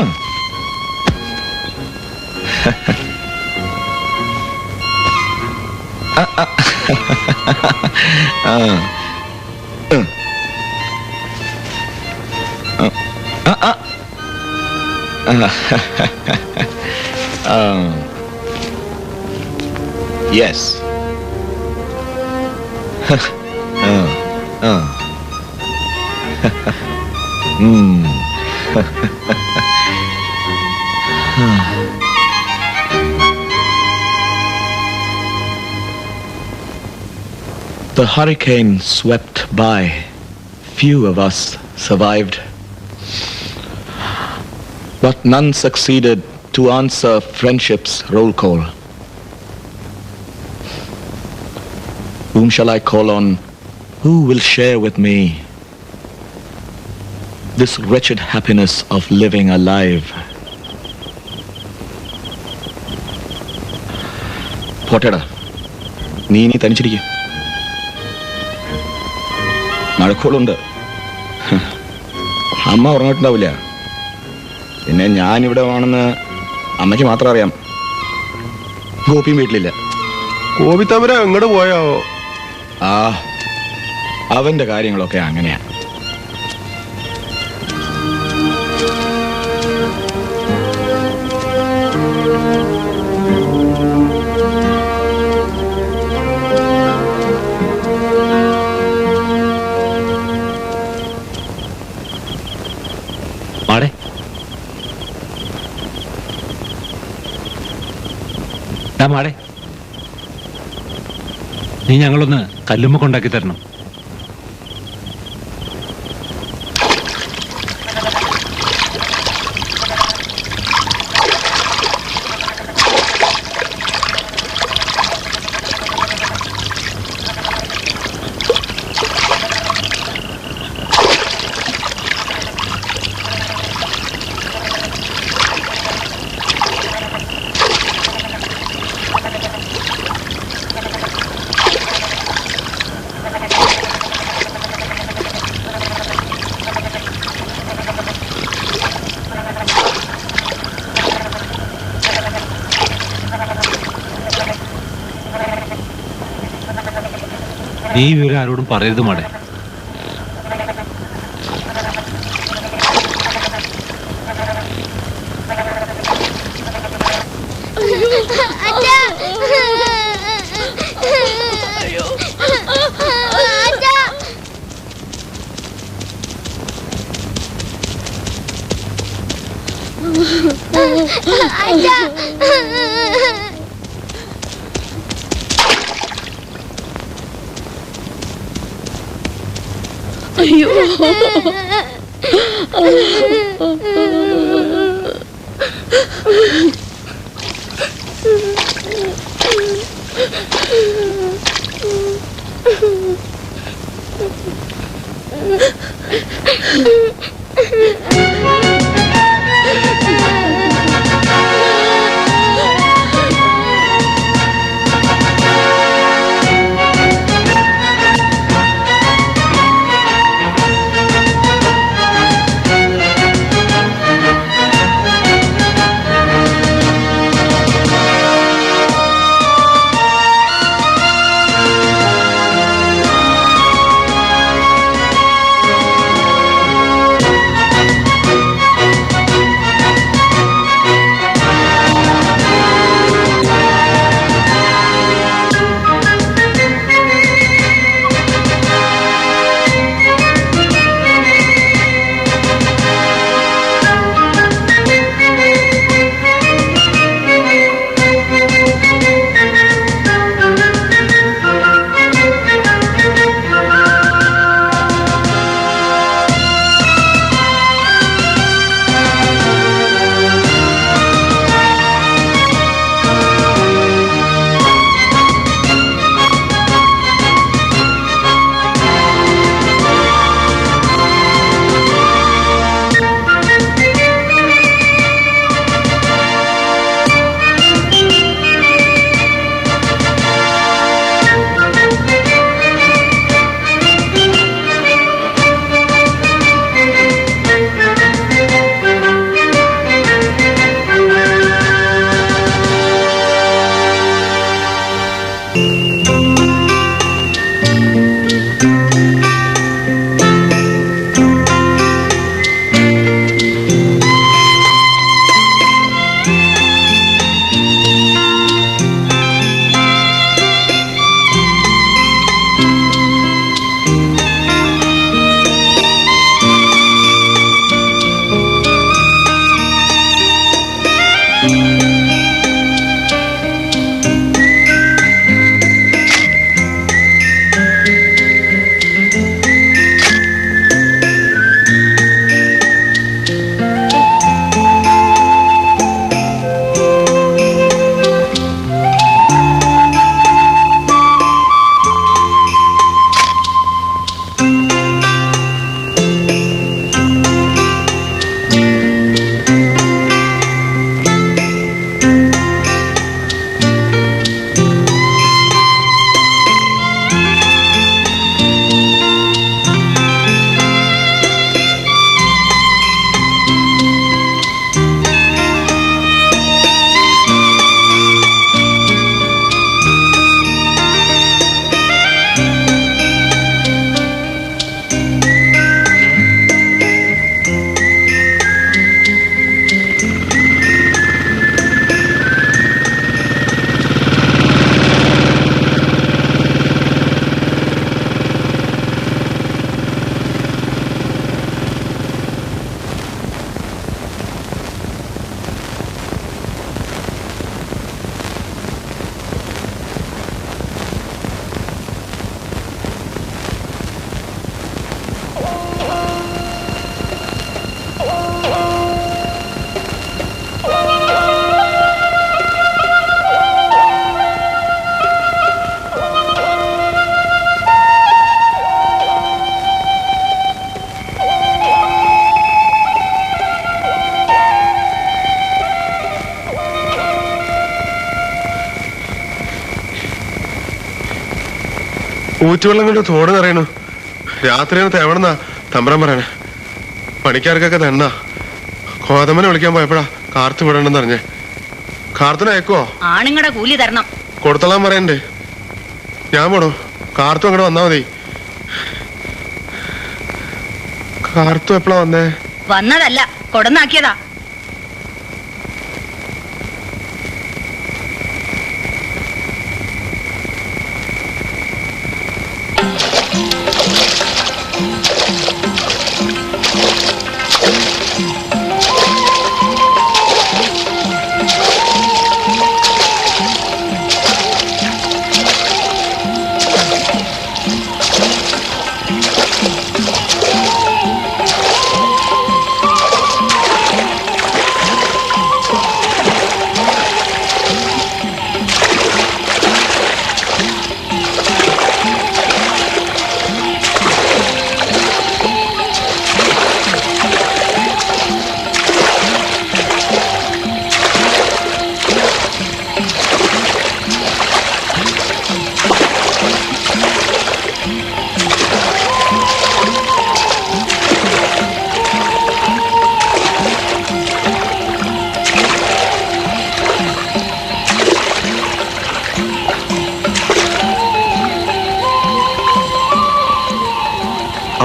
Yes. The hurricane swept by. Few of us survived. But none succeeded to answer friendship's roll call. Whom shall I call on? Who will share with me this wretched happiness of living alive? പോട്ടേടാ, നീ ഇനി തനിച്ചിരിക്കും. മഴക്കോളുണ്ട്. അമ്മ ഉറങ്ങിയിട്ടുണ്ടാവില്ല. പിന്നെ ഞാനിവിടെ വേണമെന്ന് അമ്മയ്ക്ക് മാത്രം അറിയാം. ഗോപിയും വീട്ടിലില്ല. കോപിത്തമ്പുരാൻ എങ്ങോട്ട് പോയോ? അവന്റെ കാര്യങ്ങളൊക്കെ അങ്ങനെയാ. മാടേ, നീ ഞങ്ങളൊന്ന് കല്ലുമ്മ കൊണ്ടാക്കി തരണം. നീ വിവരം ആരോടും പറയരുത് മാടേ. അയ്യോ ഊറ്റുവെള്ളം കൊണ്ട് തോട് നിറയണു. രാത്രിയാണ് തേവണെന്നാ തമ്പരം പറയണേ. പണിക്കാർക്കൊക്കെ തന്നെ കോതമ്മനെ വിളിക്കാൻ പോയപ്പോഴാ കാർത്ത് വിടണ്ടെന്ന് അറിഞ്ഞേ. കാർത്തിനെ അയക്കുവോ? ആണുങ്ങളുടെ കൂലി തരണം. കൊടുത്തോളാൻ പറയണ്ടേ. ഞാൻ പോണു. കാർത്തും അങ്ങോട്ട് വന്നാ മതി. കാർത്തു എപ്പോഴാ വന്നേ? വന്നതല്ല, കൊടന്നാക്കിയതാ.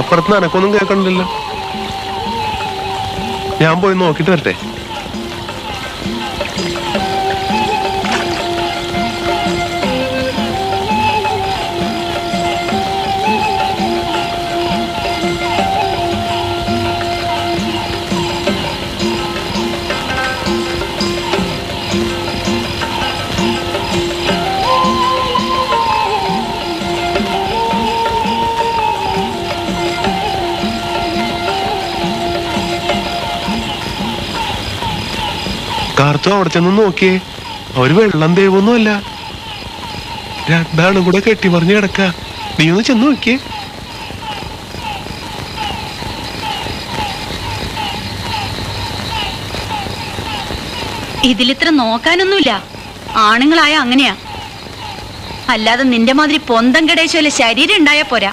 അപ്പുറത്ത് എനക്കൊന്നും കേൾക്കണില്ലല്ലോ. ഞാൻ പോയി നോക്കിട്ട് വരട്ടെ. കാർത്തു അവിടെ ചെന്ന് നോക്കിയേ. അവര് വെള്ളം തേവൊന്നുമല്ല, രണ്ടാളും കൂടെ കെട്ടിമറിഞ്ഞ് കിടക്ക. നീ ഒന്ന് ചെന്ന് നോക്കിയേ. ഇതിലിത്ര നോക്കാനൊന്നുമില്ല. ആണുങ്ങളായ അങ്ങനെയാ. അല്ലാതെ നിന്റെ മാതിരി പൊന്തം കടേശോലെ ശരീരം ഉണ്ടായാ പോരാ.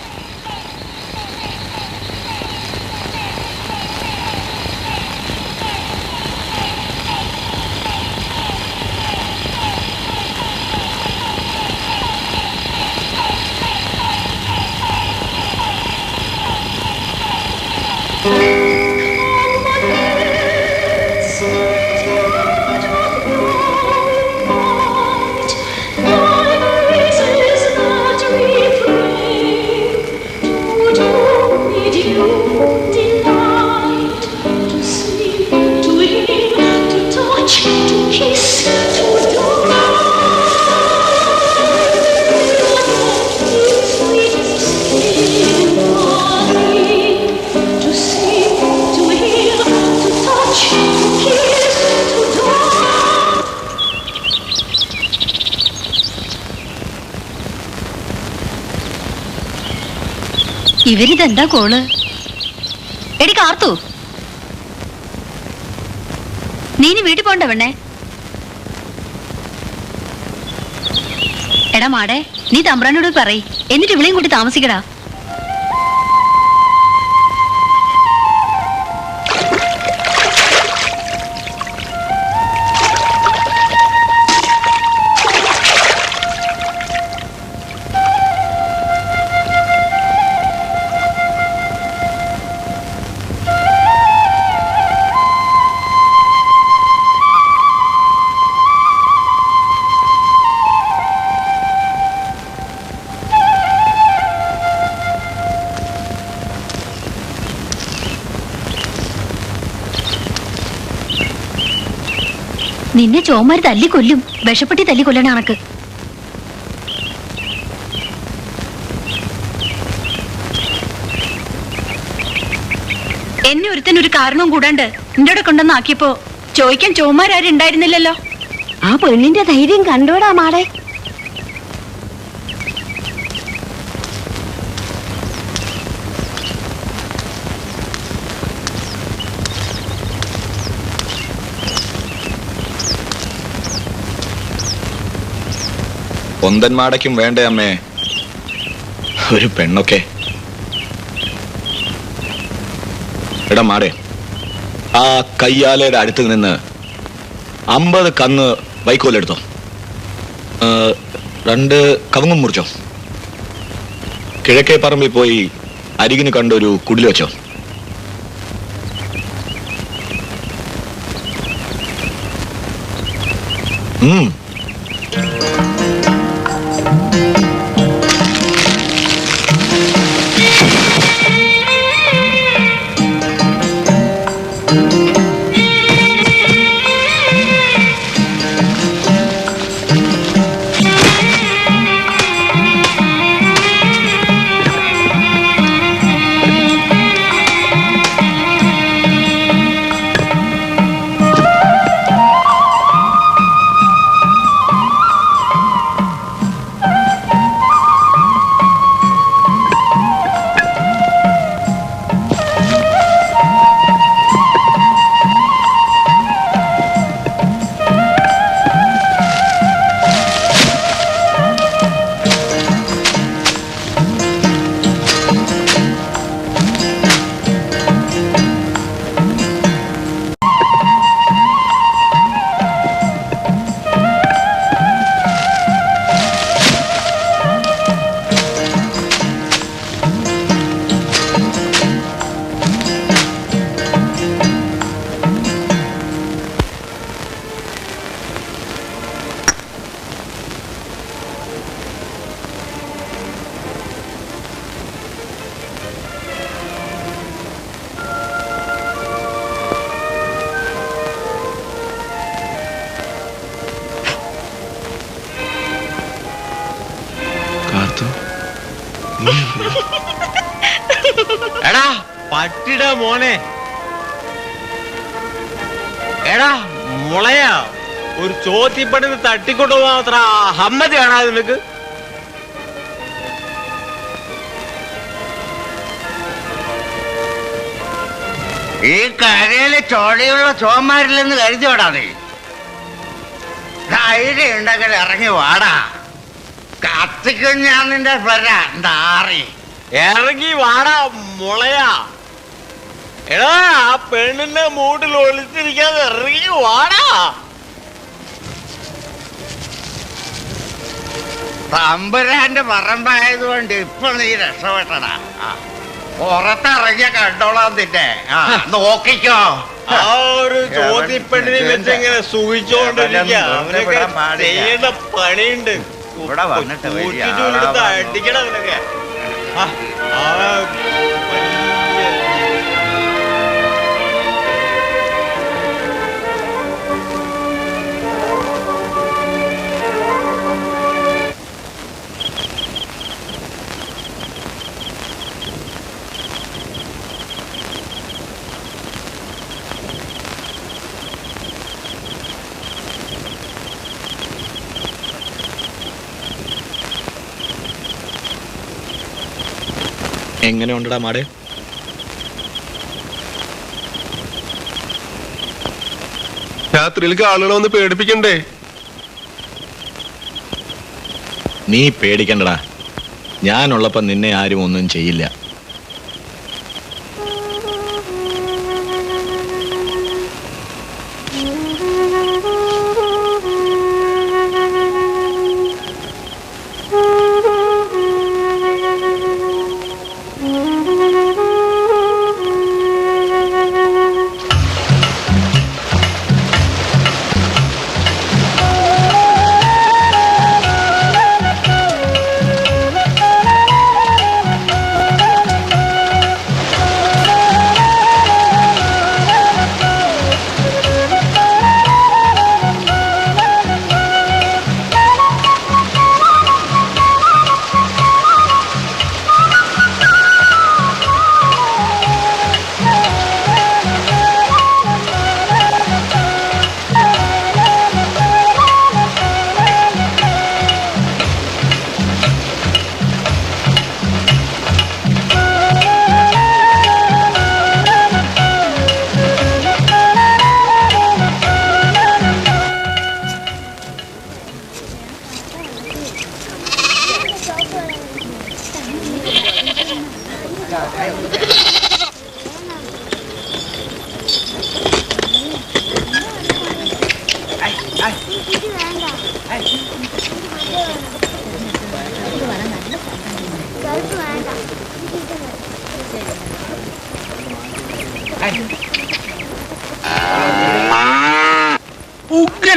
ഇവരിതെന്താ കോള്? എടി കാർത്തു, നീ വീട്ടിൽ പോണ്ട പെണ്ണേ. എടാ മാടേ, നീ തമ്പ്രാനോട് പറയ്, എന്നിട്ട് ഇവിളെയും കൂട്ടി താമസിക്കടാ. നിന്നെ ചോമാര് തല്ലിക്കൊല്ലും. വിഷപ്പെട്ടി തല്ലിക്കൊല്ലണ കണക്ക്. എന്നെ ഒരുത്തനൊരു കാരണവും കൂടാണ്ട് നിന്റെ അവിടെ കൊണ്ടുവന്നാക്കിയപ്പോ ചോദിക്കാൻ ചോമാരും ഉണ്ടായിരുന്നില്ലല്ലോ. ആ പെണ്ണിന്റെ ധൈര്യം കണ്ടോടാ മാടേ. പൊന്തന്മാടയ്ക്കും വേണ്ടേ അമ്മേ? ഒരു പെണ്ണൊക്കെ. എടാ മാടേ, ആ കയ്യാലയുടെ അടുത്ത് നിന്ന് 50 കന്ന് വൈക്കോലെടുത്തോ, 2 കവുങ്ങും മുറിച്ചോ, കിഴക്കേ പറമ്പിൽ പോയി അരികിന് കണ്ടൊരു കുടിൽ വെച്ചോ. എടാ പട്ടിട മോനെ, എടാ മുളയാ, ഒരു ചോത്തിപ്പണിന്ന് തട്ടിക്കൊണ്ടുപോകാൻ അത്ര ഹമ്മതിയാണോ നിനക്ക്? ഈ കരയിലെ ചോടയുള്ള ചോമാരില്ലെന്ന് കരുതിയോടാ നീ. ധൈര്യം ഉണ്ടെങ്കിൽ ഇറങ്ങി വാടാ, കത്തിക്കും ഞാൻ നിന്റെ പെര എന്താറി. ഇറങ്ങി വാടാ മുളയാ. എടാ ആ പെണ്ണിന്റെ മൂട്ടിൽ ഒളിച്ചിരിക്കാതെ ഇറങ്ങി വാടാ. തമ്പുരാന്റെ പറമ്പായതുകൊണ്ട് ഇപ്പൊ നീ രക്ഷപ്പെട്ടടാ. പുറത്തിറങ്ങിയ കണ്ടോളാം നിന്നെ. നോക്കിക്കോ. ആ ഒരു ചോദ്യപ്പെണ്ണിനെ വെച്ചെങ്ങനെ സൂഹിച്ചോണ്ടിരിക്കുക. അവനൊക്കെ ചെയ്യേണ്ട പണിയുണ്ട്. ഇവിടെ വന്നിട്ട് അടിക്കണം അവനൊക്കെ. എങ്ങനെ ഉണ്ടടാ മാടേ? രാത്രിയിലേക്ക് ആളുകളെ ഒന്ന് പേടിപ്പിക്കണ്ടേ? നീ പേടിക്കണ്ടടാ, ഞാനുള്ളപ്പോ നിന്നെ ആരും ഒന്നും ചെയ്യില്ല.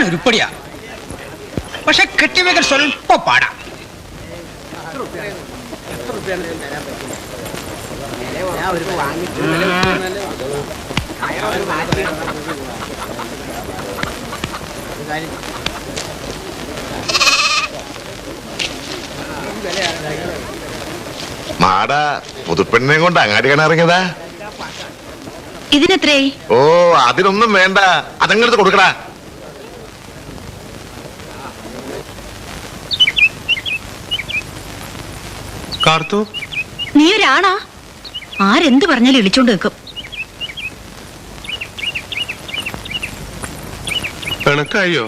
ഉരുപ്പടിയാ, പക്ഷെ കെട്ടിവെക്കൽ സ്വല്പ പാടാ. മാട പുതുപ്പെണ്ണിനെ കൊണ്ട് അങ്ങാടി കാണാൻ ഇറങ്ങിയതാ. ഇതിനെത്രേ? ഓ, അതിനൊന്നും വേണ്ട, അതങ്ങടുത്ത് കൊടുക്കടാ. കാർത്തു, നീ ഒരാണാ? ആരെന്ത് പറഞ്ഞാലും ഇളിച്ചോണ്ട് നിൽക്കും. പിണക്കായോ?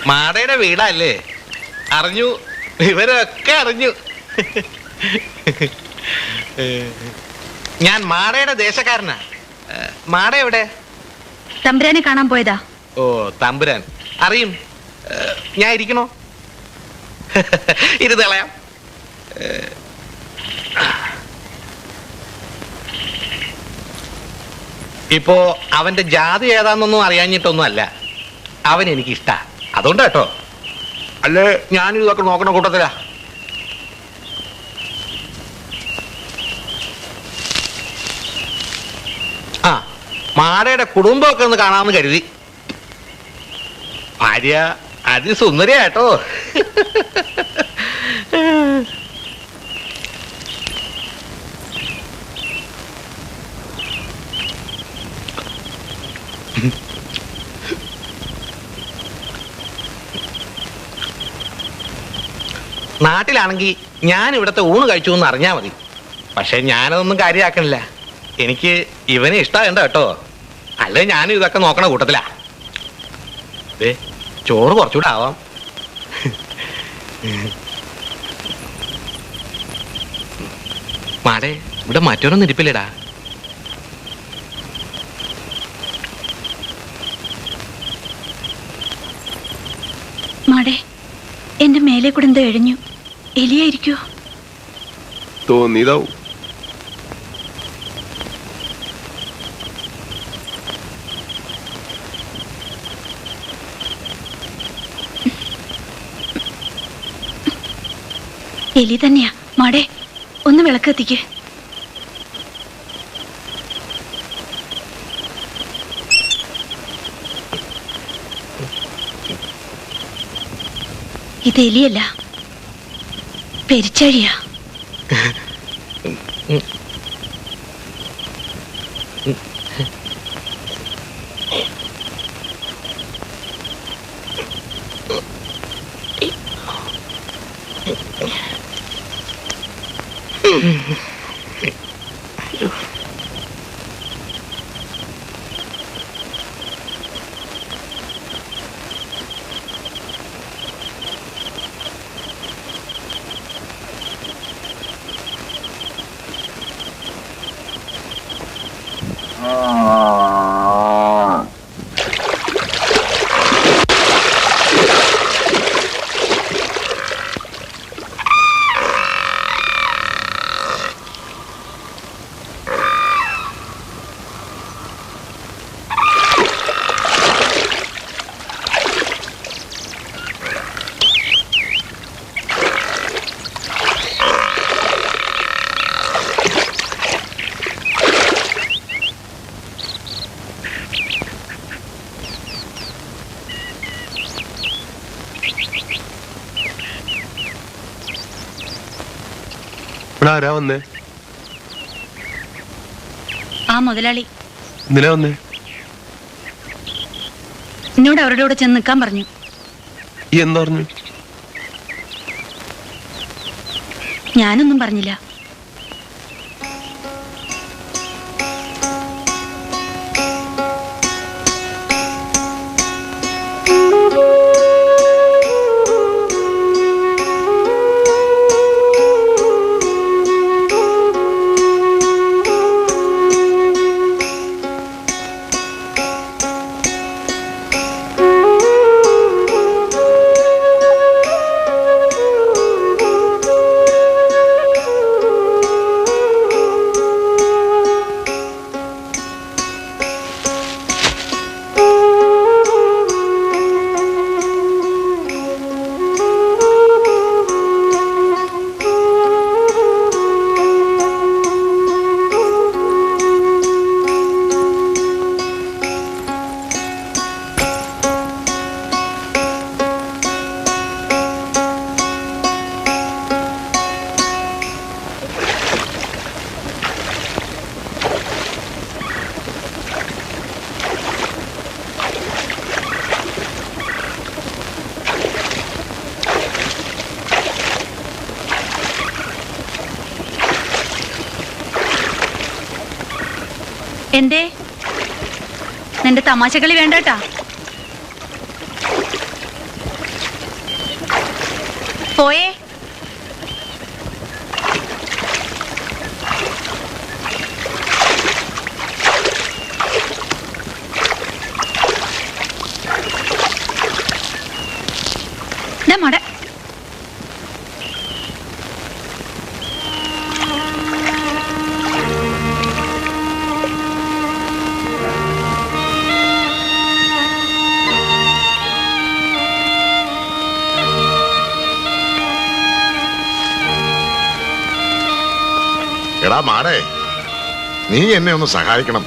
മാടയുടെ വീടല്ലേ? അറിഞ്ഞു, ഇവരൊക്കെ അറിഞ്ഞു. ഞാൻ മാടയുടെ ദേശക്കാരനാ. മാട എവിടെ? തമ്പുരാനെ കാണാൻ പോയതാ. ഓ, തമ്പുരാൻ അറിയും. ഞാൻ ഇരിക്കണോ? ഇരുതളയാം. ഇപ്പോ അവന്റെ ജാതി ഏതാന്നൊന്നും അറിയാഞ്ഞിട്ടൊന്നും അല്ല, അവൻ എനിക്ക് ഇഷ്ടാ, അതുകൊണ്ട് കേട്ടോ. അല്ലേ ഞാനും ഇതൊക്കെ നോക്കണ കൂട്ടത്തിലാ. ആ, മാടയുടെ കുടുംബമൊക്കെ ഒന്ന് കാണാമെന്ന് കരുതി. ഭാര്യ അതിസുന്ദരിയാ കേട്ടോ. നാട്ടിലാണെങ്കിൽ ഞാൻ ഇവിടുത്തെ ഊണ് കഴിച്ചു എന്ന് അറിഞ്ഞാൽ മതി. പക്ഷെ ഞാനതൊന്നും കാര്യമാക്കണില്ല. എനിക്ക് ഇവനെ ഇഷ്ടമാകണ്ട കേട്ടോ, അല്ലെ ഞാനും ഇതൊക്കെ നോക്കണ കൂട്ടത്തിലാ. ചോറ് കുറച്ചുകൂടെ ആവാം. മാടേ, ഇവിടെ മറ്റൊരൊന്നും ഇരിപ്പില്ലടാ. മാടേ, എന്റെ മേലെ കൂടെ എന്തോ എഴിഞ്ഞു. എലിയായിരിക്കോ? തോന്നിയതാവും. എലി തന്നെയാ. മാടേ, ഒന്ന് വിളക്ക് കത്തിക്ക്. ഇത് എലിയല്ല, പെരിച്ചഴിയാ. ആരാ വന്നേ? ആ മുതലാളി. എന്തിനാ വന്നേ? എന്നോട് അവരുടെ കൂടെ ചെന്ന് നിൽക്കാൻ പറഞ്ഞു. ഈ എന്താ പറഞ്ഞു? ഞാനൊന്നും പറഞ്ഞില്ല. എന്തേ നിന്റെ തമാശകളി വേണ്ടട്ടാ. പോയേ. മട എടാ മാടേ, നീ എന്നെ ഒന്ന് സഹായിക്കണം.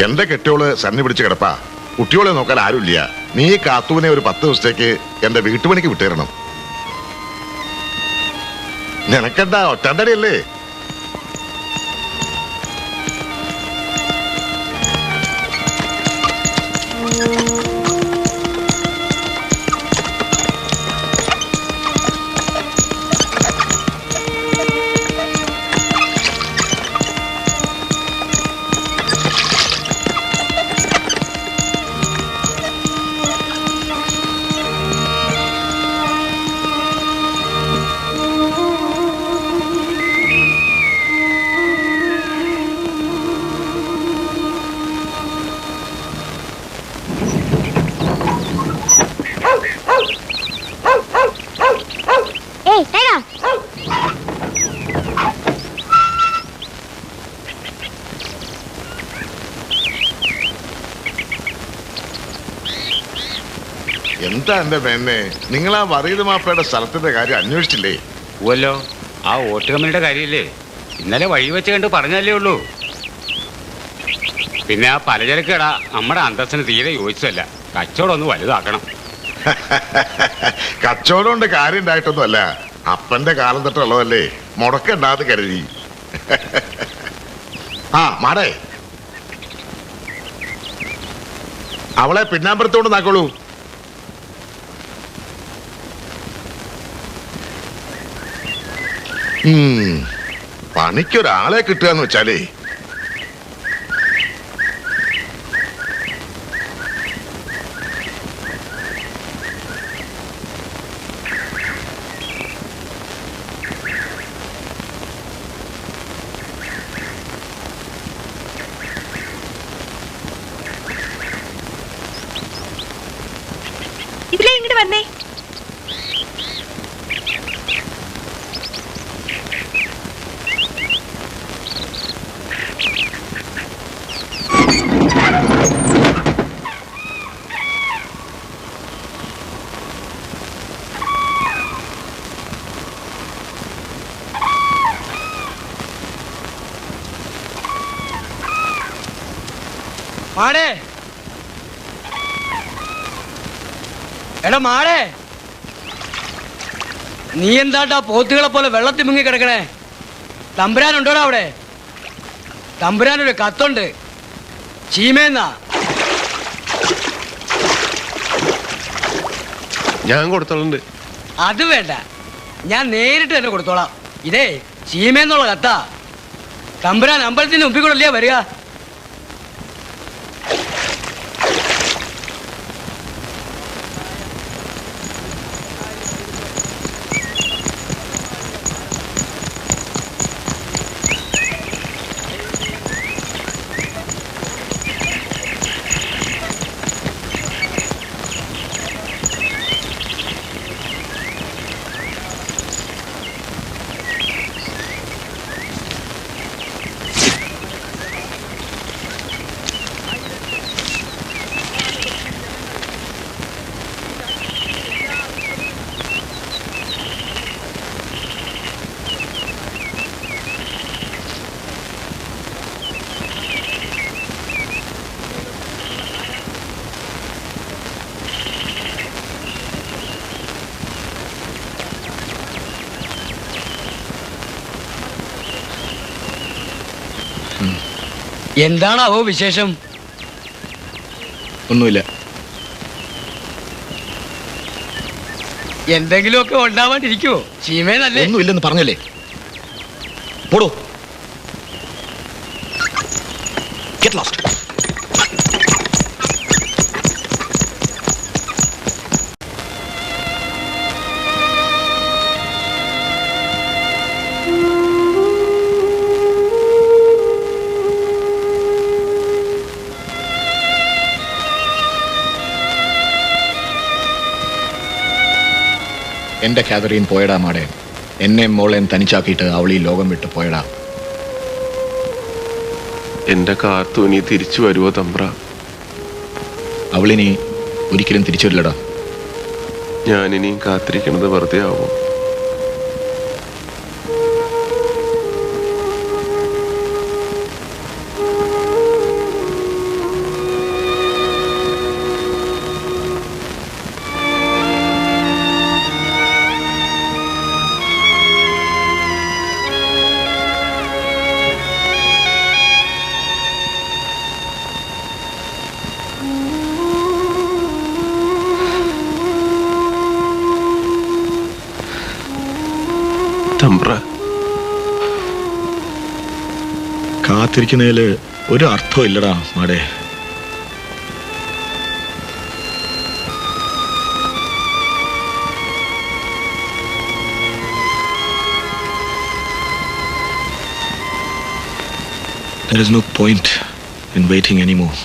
എന്റെ കെട്ടിയോള് സന്നി പിടിച്ച് കിടപ്പാ. കുട്ടിയോളെ നോക്കാൻ ആരുമില്ല. നീ കാത്തുവിനെ ഒരു 10 ദിവസത്തേക്ക് എന്റെ വീട്ടുപണിക്ക് വിട്ടേരണം. നിനക്കെന്താ ഒറ്റണ്ടടിയല്ലേ? എന്താ എന്റെ മേന്നെ, നിങ്ങൾ ആ വറീദ് മാപ്പയുടെ സ്ഥലത്തിന്റെ കാര്യം അന്വേഷിച്ചില്ലേ? ഓല്ലോ, ആ വോട്ട് കമ്പനിയുടെ കാര്യമില്ലേ, ഇന്നലെ വഴി വെച്ച് കണ്ട് പറഞ്ഞല്ലേ ഉള്ളൂ. പിന്നെ ആ പലചരക്ക് കട നമ്മുടെ അന്തസ്സിന് തീരെ യോജിച്ചല്ല. കച്ചവടം ഒന്ന് വലുതാക്കണം. കച്ചവടം കൊണ്ട് കാര്യം ഉണ്ടായിട്ടൊന്നും അല്ല, അപ്പന്റെ കാലം തൊട്ടുള്ളതല്ലേ, മുടക്കണ്ടാന്ന് കരുതി. ആ മാടേ, അവളെ പിന്നാമ്പുറത്തോണ്ട് നാക്കോളൂ. പണിക്കൊരാളെ കിട്ടുക എന്ന് വെച്ചാലേ ഇതിലേ ഇങ്ങോട്ട് വന്നേ. മാടേ, എടാ മാടേ, നീ എന്താട്ടാ പോത്തുകളെ പോലെ വെള്ളത്തിൽ മുങ്ങി കിടക്കണേ? തമ്പുരാനുണ്ടോടാ അവിടെ? തമ്പുരാനൊരു കത്തുണ്ട്, ചീമേന്നാ. ഞാൻ കൊടുത്തോളുണ്ട്. അത് വേണ്ട, ഞാൻ നേരിട്ട് തന്നെ കൊടുത്തോളാം. ഇതേ ചീമേന്നുള്ള കത്താ. തമ്പുരാൻ അമ്പലത്തിന്റെ മുമ്പിൽ കൂടെ അല്ലേ വരിക? എന്താണാവോ വിശേഷം? ഒന്നുമില്ല. എന്തെങ്കിലുമൊക്കെ ഉണ്ടാവാണ്ടിരിക്കുവോ? ചീമേനല്ലേ? ഒന്നുമില്ലെന്ന് പറഞ്ഞല്ലേ. പോടോ. Get lost. എന്റെ കാതറീൻ പോയടാ മാടെ. എന്നെ മോളെയും തനിച്ചാക്കിയിട്ട് അവൾ ഈ ലോകം വിട്ട് പോയടാ. എന്റെ കാത്തു ഇനി തിരിച്ചു വരുവോ തമ്പ്ര? അവളിനി ഒരിക്കലും തിരിച്ചു വരില്ലടാ. ഞാനിനിയും കാത്തിരിക്കണത് വെറുതെ ആവോ? കാത്തിരിക്കുന്നതില് ഒരു അർത്ഥവും ഇല്ലടാ മാടേ. There is no point in waiting anymore.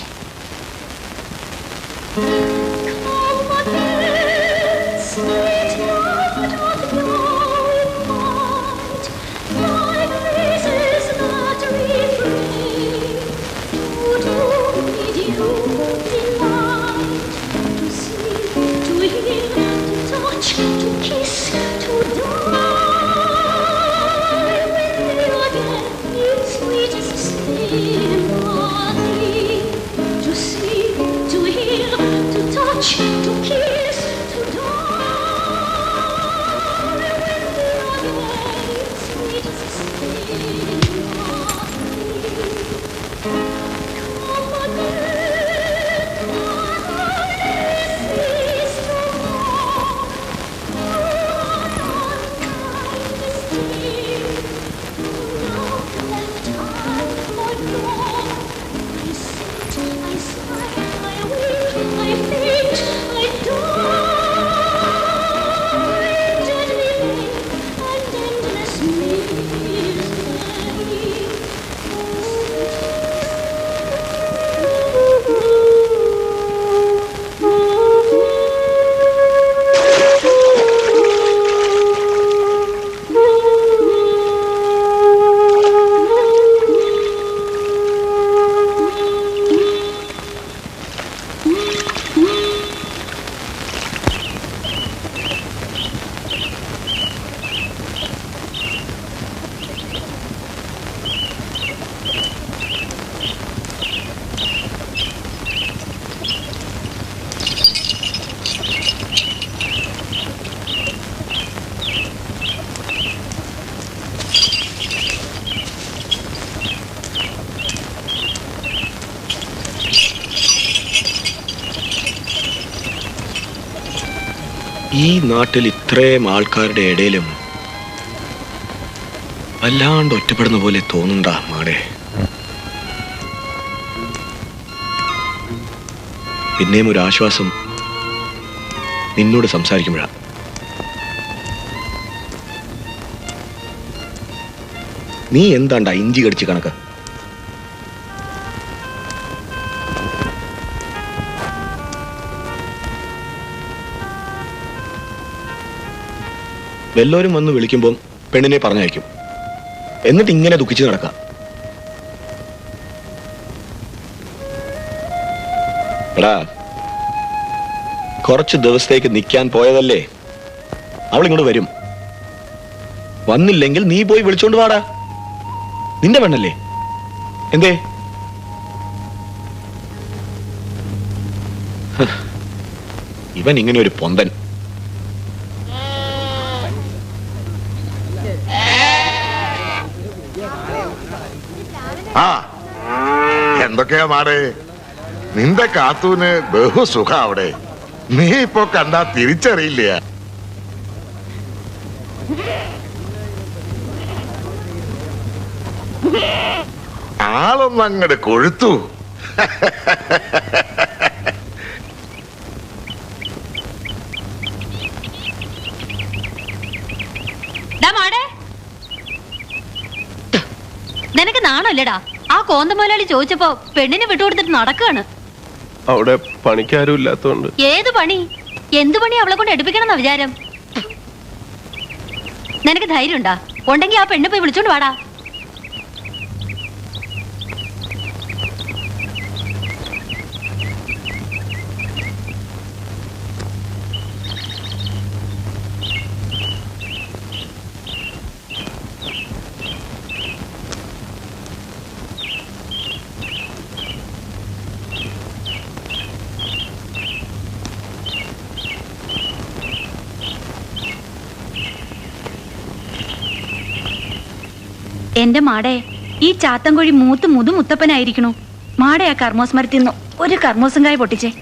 ഈ നാട്ടിൽ ഇത്രയും ആൾക്കാരുടെ ഇടയിലും വല്ലാണ്ട് ഒറ്റപ്പെടുന്ന പോലെ തോന്നുണ്ടാ മാടെ. പിന്നെയും ഒരു ആശ്വാസം നിന്നോട് സംസാരിക്കുമ്പോഴാ. നീ എന്താണ്ടാ ഇഞ്ചി കടിച്ച് കണക്ക്? വല്ലവരും വന്ന് വിളിക്കുമ്പോൾ പെണ്ണിനെ പറഞ്ഞയക്കും, എന്നിട്ട് ഇങ്ങനെ ദുഃഖിച്ച് നടക്കാം. എടാ, കുറച്ച് ദിവസത്തേക്ക് നിൽക്കാൻ പോയതല്ലേ, അവളിങ്ങോട്ട് വരും. വന്നില്ലെങ്കിൽ നീ പോയി വിളിച്ചോണ്ട് വാടാ. നിന്റെ പെണ്ണല്ലേ, എന്തേ? ഇവൻ ഇങ്ങനെ ഒരു പൊന്തൻ. ആ എന്തൊക്കെയാ മാടേ, നിന്റെ കാത്തൂന് ബഹുസുഖ അവിടെ. നീ ഇപ്പൊ കണ്ടാ തിരിച്ചറിയില്ല. ആളൊന്നങ്ങട് കൊഴുത്തു. നിനക്ക് നാണല്ലേടാ? ആ കോന്തമോലാളി ചോദിച്ചപ്പോ പെണ്ണിനെ വിട്ടുകൊടുത്തിട്ട് നടക്കാണ്. അവിടെ പണിക്കാരും ഇല്ലാത്തോണ്ട്. ഏത് പണി? എന്തു പണി അവളെ കൊണ്ട് എടുപ്പിക്കണം വിചാരം? നിനക്ക് ധൈര്യം ഉണ്ടാ? ഉണ്ടെങ്കിൽ ആ പെണ്ണ് പോയി വിളിച്ചോണ്ട് വാടാ. എന്റെ മാടേ, ഈ ചാത്തൻകോഴി മൂത്ത് മുത്തപ്പനായിരിക്കണു. മാടേ, ആ കർമ്മോസ് മരത്തിന്ന് ഒരു കർമ്മോസും കായ പൊട്ടിച്ചേ.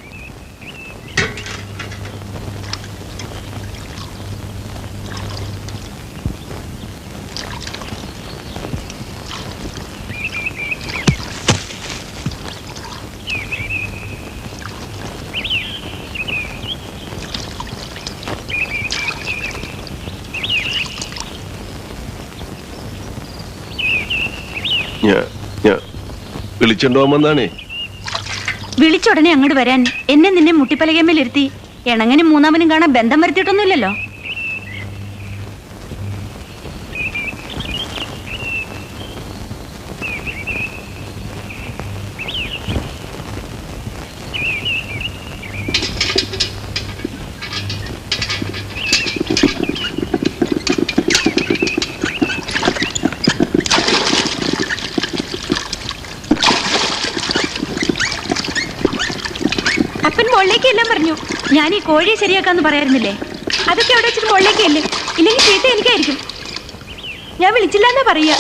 വിളിച്ചോണ്ടുപോകാമെന്നാണേ. വിളിച്ചുടനെ അങ്ങോട്ട് വരാൻ എന്നെ നിന്നെ മുട്ടിപ്പലകേമ്മയിലിരുത്തി ഇണങ്ങനും മൂന്നാമനും കാണാൻ ബന്ധം വരുത്തിയിട്ടൊന്നുമില്ലല്ലോ. മുകളിലേക്ക് എല്ലാം പറഞ്ഞു. ഞാൻ ഈ കോഴിയെ ശരിയാക്കാന്ന് പറയാറുന്നില്ലേ? അതൊക്കെ അവിടെ വെച്ചിട്ട് മുകളിലേക്കല്ലേ, ഇല്ലെങ്കിൽ ചീത്ത എനിക്കായിരിക്കും. ഞാൻ വിളിച്ചില്ല എന്നാ പറയാ.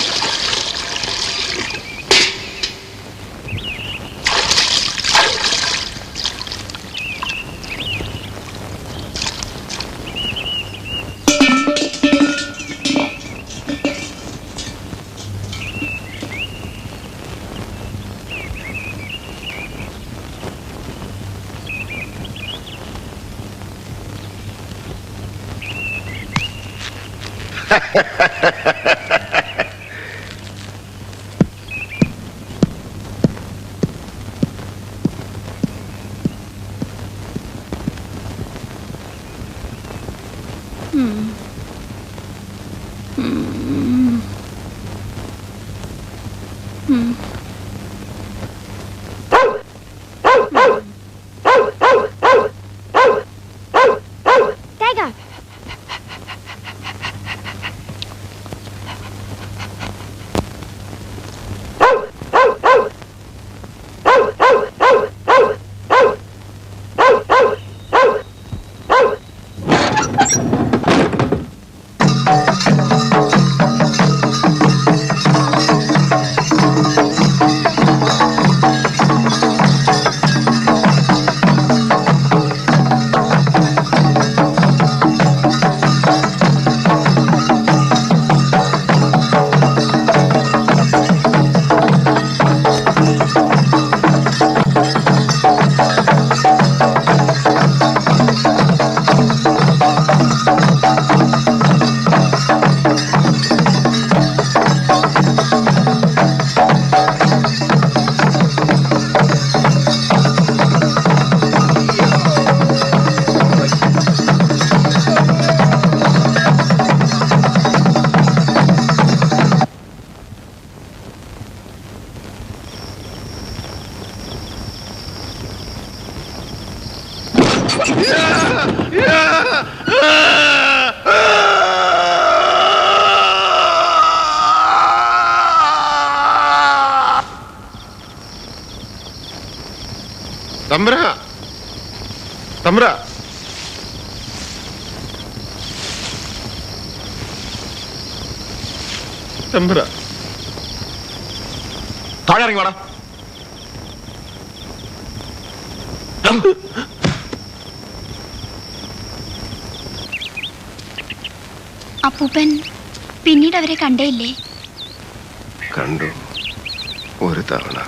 തമ്പ്ര തമ്പ്ര തമ്പ്ര താഴെ ഇറങ്ങി വേണം. അപ്പൂപ്പൻ പിന്നീട് അവരെ കണ്ടേയില്ലേ? കണ്ടു. ഒരു തവണ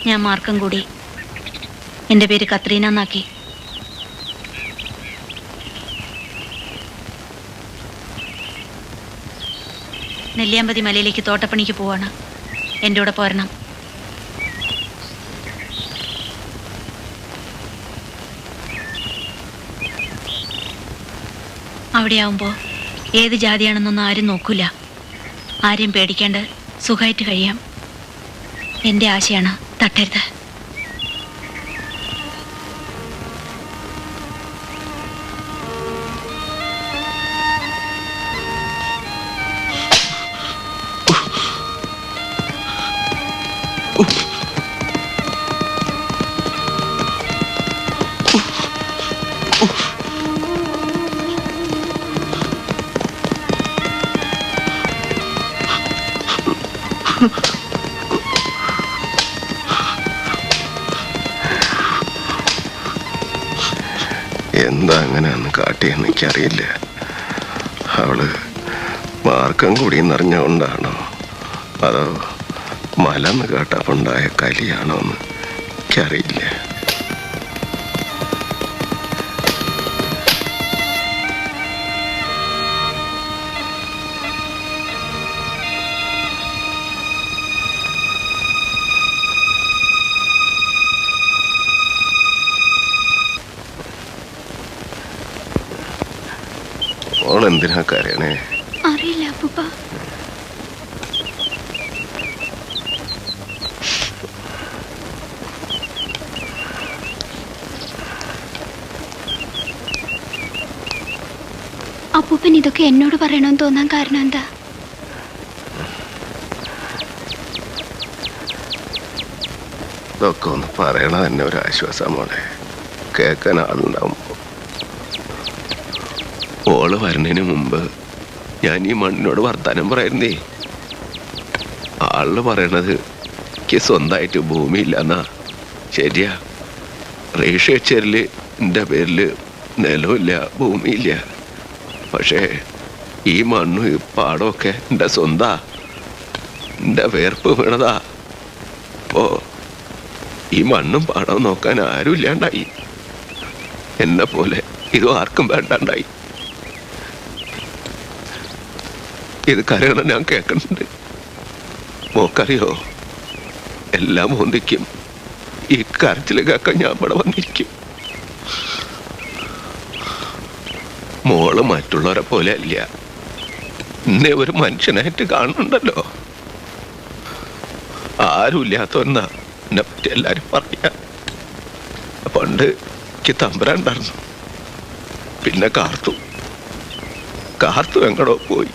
ഞാൻ മാർക്കം കൂടി. എൻ്റെ പേര് കത്രീന എന്നാക്കി. നെല്ലിയാമ്പതി മലയിലേക്ക് തോട്ടപ്പണിക്ക് പോവാണ്. എൻ്റെ കൂടെ പോരണം. അവിടെയാവുമ്പോൾ ഏത് ജാതിയാണെന്നൊന്നും ആരും നോക്കൂല. ആരെയും പേടിക്കാണ്ട് സുഖമായിട്ട് കഴിയാം. എൻ്റെ ആശയാണ്. തട്ടരുത്. എന്താ അങ്ങനെയാന്ന് കാട്ടിയെന്ന് എനിക്കറിയില്ല. അവള് മാർക്കം കൂടി നിറഞ്ഞുകൊണ്ടാണോ അതോ മലന്ന് കേട്ടപ്പോണ്ടായ കലിയാണോ എന്ന് എനിക്കറിയില്ല. ഓളെന്തിനാ കരയണേ? അറിയില്ല അപ്പൂപ്പ. അപ്പൂപ്പൻ ഇതൊക്കെ എന്നോട് പറയണമെന്ന് തോന്നാൻ കാരണം എന്താ? ഇതൊക്കെ ഒന്ന് പറയണ തന്നെ ഒരു ആശ്വാസമാണ്. കേൾക്കാൻ ആളുണ്ടാവും. ഓള് വരുന്നതിന് മുമ്പ് ഞാൻ ഈ മണ്ണിനോട് വർത്താനം പറയുന്നേ. ആള് പറയണത് എനിക്ക് സ്വന്തമായിട്ട് ഭൂമിയില്ലെന്നാ. ശരിയാ, റേഷ്യേച്ചറിൽ എൻ്റെ പേരിൽ നിലമില്ല, ഭൂമിയില്ല. പക്ഷേ ഈ മണ്ണും ഈ പാടമൊക്കെ എൻ്റെ സ്വന്താ, എൻ്റെ വേർപ്പ് വീണതാ. അപ്പോ ഈ മണ്ണും പാടവും നോക്കാൻ ആരും ഇല്ലാണ്ടായി. എന്നെ പോലെ ഇതും ആർക്കും വേണ്ടാണ്ടായി. ഇത് കരയണം ഞാൻ കേൾക്കുന്നുണ്ട്. മോക്കറിയോ, എല്ലാം ഒന്നിക്കും ഈ കരച്ചിൽ കേൾക്കാൻ ഞാൻ ഇവിടെ വന്നിരിക്കും. മോള് മറ്റുള്ളവരെ പോലെ അല്ല, എന്നെ ഒരു മനുഷ്യനായിട്ട് കാണുന്നുണ്ടല്ലോ. ആരുമില്ലാത്തവന്നാ എന്നെ പറ്റി എല്ലാരും പറയാ. പണ്ട് എനിക്ക് തമ്പുരാൻ ഉണ്ടായിരുന്നു, പിന്നെ കാർത്തു എങ്ങടോ പോയി,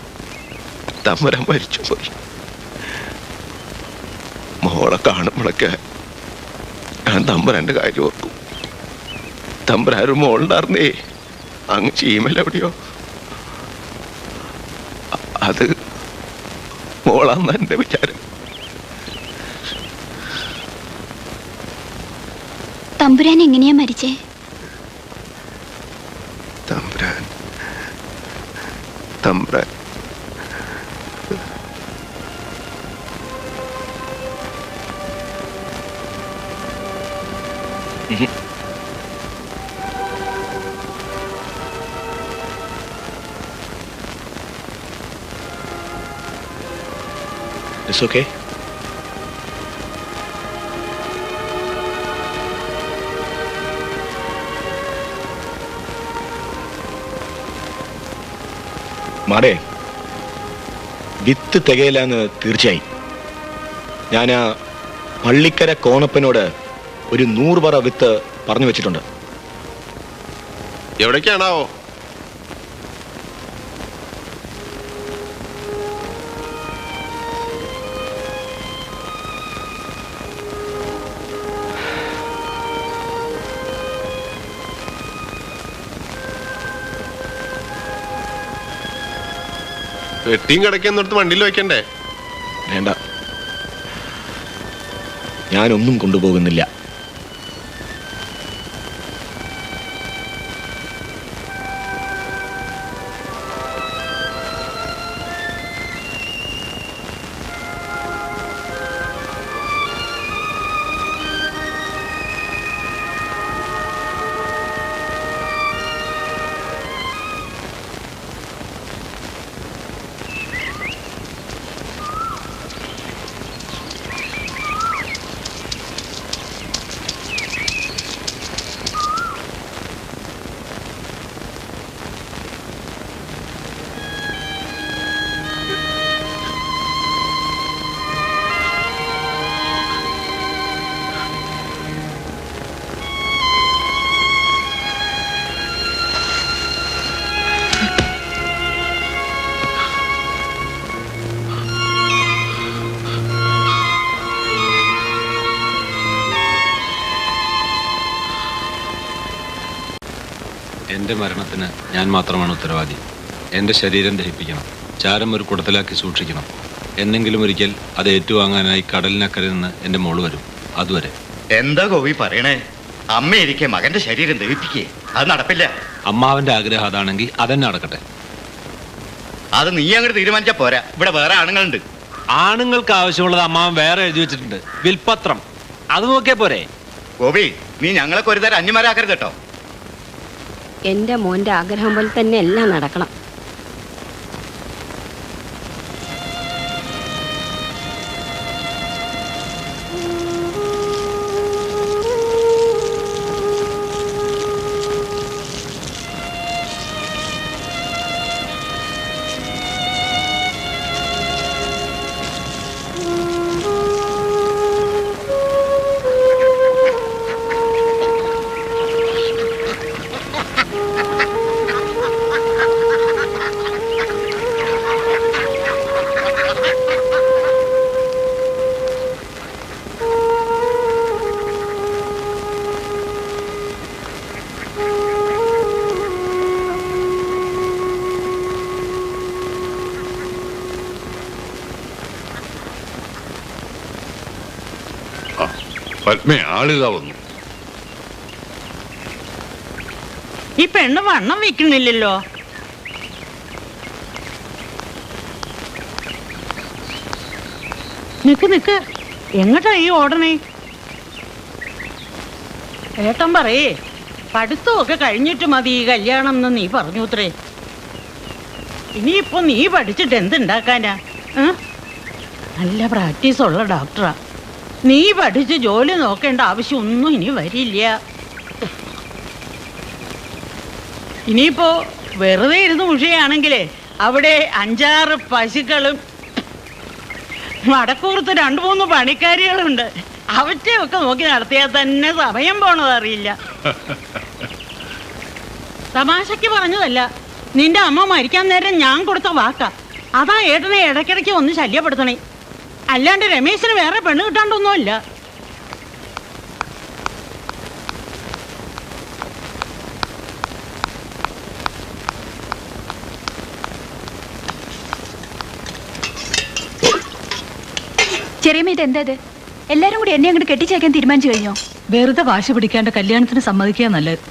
തമ്പുരാൻ മരിച്ചു പോയി. മോളെ കാണുമ്പോഴൊക്കെ ഞാൻ തമ്പുരാന്റെ കാര്യം ഓർക്കും. തമ്പുരാൻ ഒരു മോളുണ്ടായിരുന്നേ, അങ്ങ് ചീമലെവിടെയോ. അത് മോളാന്ന എന്റെ വിചാരം. തമ്പുരാൻ എങ്ങനെയാ മരിച്ചേ? തമ്പുരാൻ It's okay. മാടേ, വിത്ത് തികയില്ലെന്ന് തീർച്ചയായി. ഞാൻ ആ പള്ളിക്കര കോണപ്പനോട് ഒരു 100 പറ വിത്ത് പറഞ്ഞു വെച്ചിട്ടുണ്ട്. എവിടേക്കാണാവോ? വെട്ടിയും കിടക്കുന്നിടത്ത് വണ്ടിയിൽ വെക്കണ്ടേ? വേണ്ട, ഞാനൊന്നും കൊണ്ടുപോകുന്നില്ല. എന്റെ മരണത്തിന് ഞാൻ മാത്രമാണ് ഉത്തരവാദി. എന്റെ ശരീരം ദഹിപ്പിക്കണം, ചാരം ഒരു കുടത്തിലാക്കി സൂക്ഷിക്കണം. എന്നെങ്കിലും ഒരിക്കൽ അത് ഏറ്റുവാങ്ങാനായി കടലിനക്കരെ നിന്ന് എന്റെ മോള് വരും. അതുവരെ. എന്താ ഗോപി പറയണേ? അമ്മയിരിക്കെ മകന്റെ ശരീരം ദഹിപ്പിക്കേ? അത് നടപ്പില്ല. അമ്മാവന്റെ ആഗ്രഹം അതാണെങ്കിൽ അതെന്നെ നടക്കട്ടെ. അത് നീ അങ്ങോട്ട് തീരുമാനിച്ചാ പോരാ, ഇവിടെ വേറെ ആണുങ്ങളുണ്ട്. ആണുങ്ങൾക്ക് ആവശ്യമുള്ളത് അമ്മാവൻ വേറെ എഴുതി വെച്ചിട്ടുണ്ട്, വിൽപത്രം. അത് നോക്കിയാ പോരെ? ഗോപി, നീ ഞങ്ങളൊക്കെ ഒരു തരം അന്യമാരാക്കരുത് കേട്ടോ. എന്റെ മോന്റെ ആഗ്രഹം പോലെ തന്നെ എല്ലാം നടക്കണം. പത്മ, ആളിതാ വന്നു. ഈ പെണ്ണ് വണ്ണം വെക്കണില്ലല്ലോ. നിക്ക് എങ്ങട്ടാ ഈ ഓടണേ? ഏട്ടൻ പറയേ, പഠിത്തമൊക്കെ കഴിഞ്ഞിട്ട് മതി ഈ കല്യാണം എന്ന് നീ പറഞ്ഞു അത്രേ. ഇനിയിപ്പോ നീ പഠിച്ചിട്ട് എന്തുണ്ടാക്കാനാ? നല്ല പ്രാക്ടീസ് ഉള്ള ഡോക്ടറാ. നീ പഠിച്ച് ജോലി നോക്കേണ്ട ആവശ്യമൊന്നും ഇനി വരില്ല. ഇനിയിപ്പോ വെറുതെ ഇരുന്ന് ഉഷയാണെങ്കിലേ അവിടെ 5-6 പശുക്കളും വടക്കൂർത്ത് 2-3 പണിക്കാരികളുണ്ട്. അവറ്റെയൊക്കെ നോക്കി നടത്തിയാൽ തന്നെ സമയം പോണതറിയില്ല. തമാശക്ക് പറഞ്ഞതല്ല, നിന്റെ അമ്മ മരിക്കാൻ നേരം ഞാൻ കൊടുത്ത വാക്കാ. അതാ ഏട്ടനെ ഇടയ്ക്കിടയ്ക്ക് ഒന്ന് ശല്യപ്പെടുത്തണേ. അല്ലാണ്ട് രമേശിന് വേറെ പെണ്ണ് കിട്ടാണ്ടൊന്നുമില്ല. ചെറിയമ്മ, ഇത് എന്താ? എല്ലാരും കൂടി എന്നെ അങ്ങോട്ട് കെട്ടിച്ചേക്കാൻ തീരുമാനിച്ചു കഴിഞ്ഞോ? വെറുതെ വാശി പിടിക്കാണ്ട് കല്യാണത്തിന് സമ്മതിക്കുക നല്ലത്.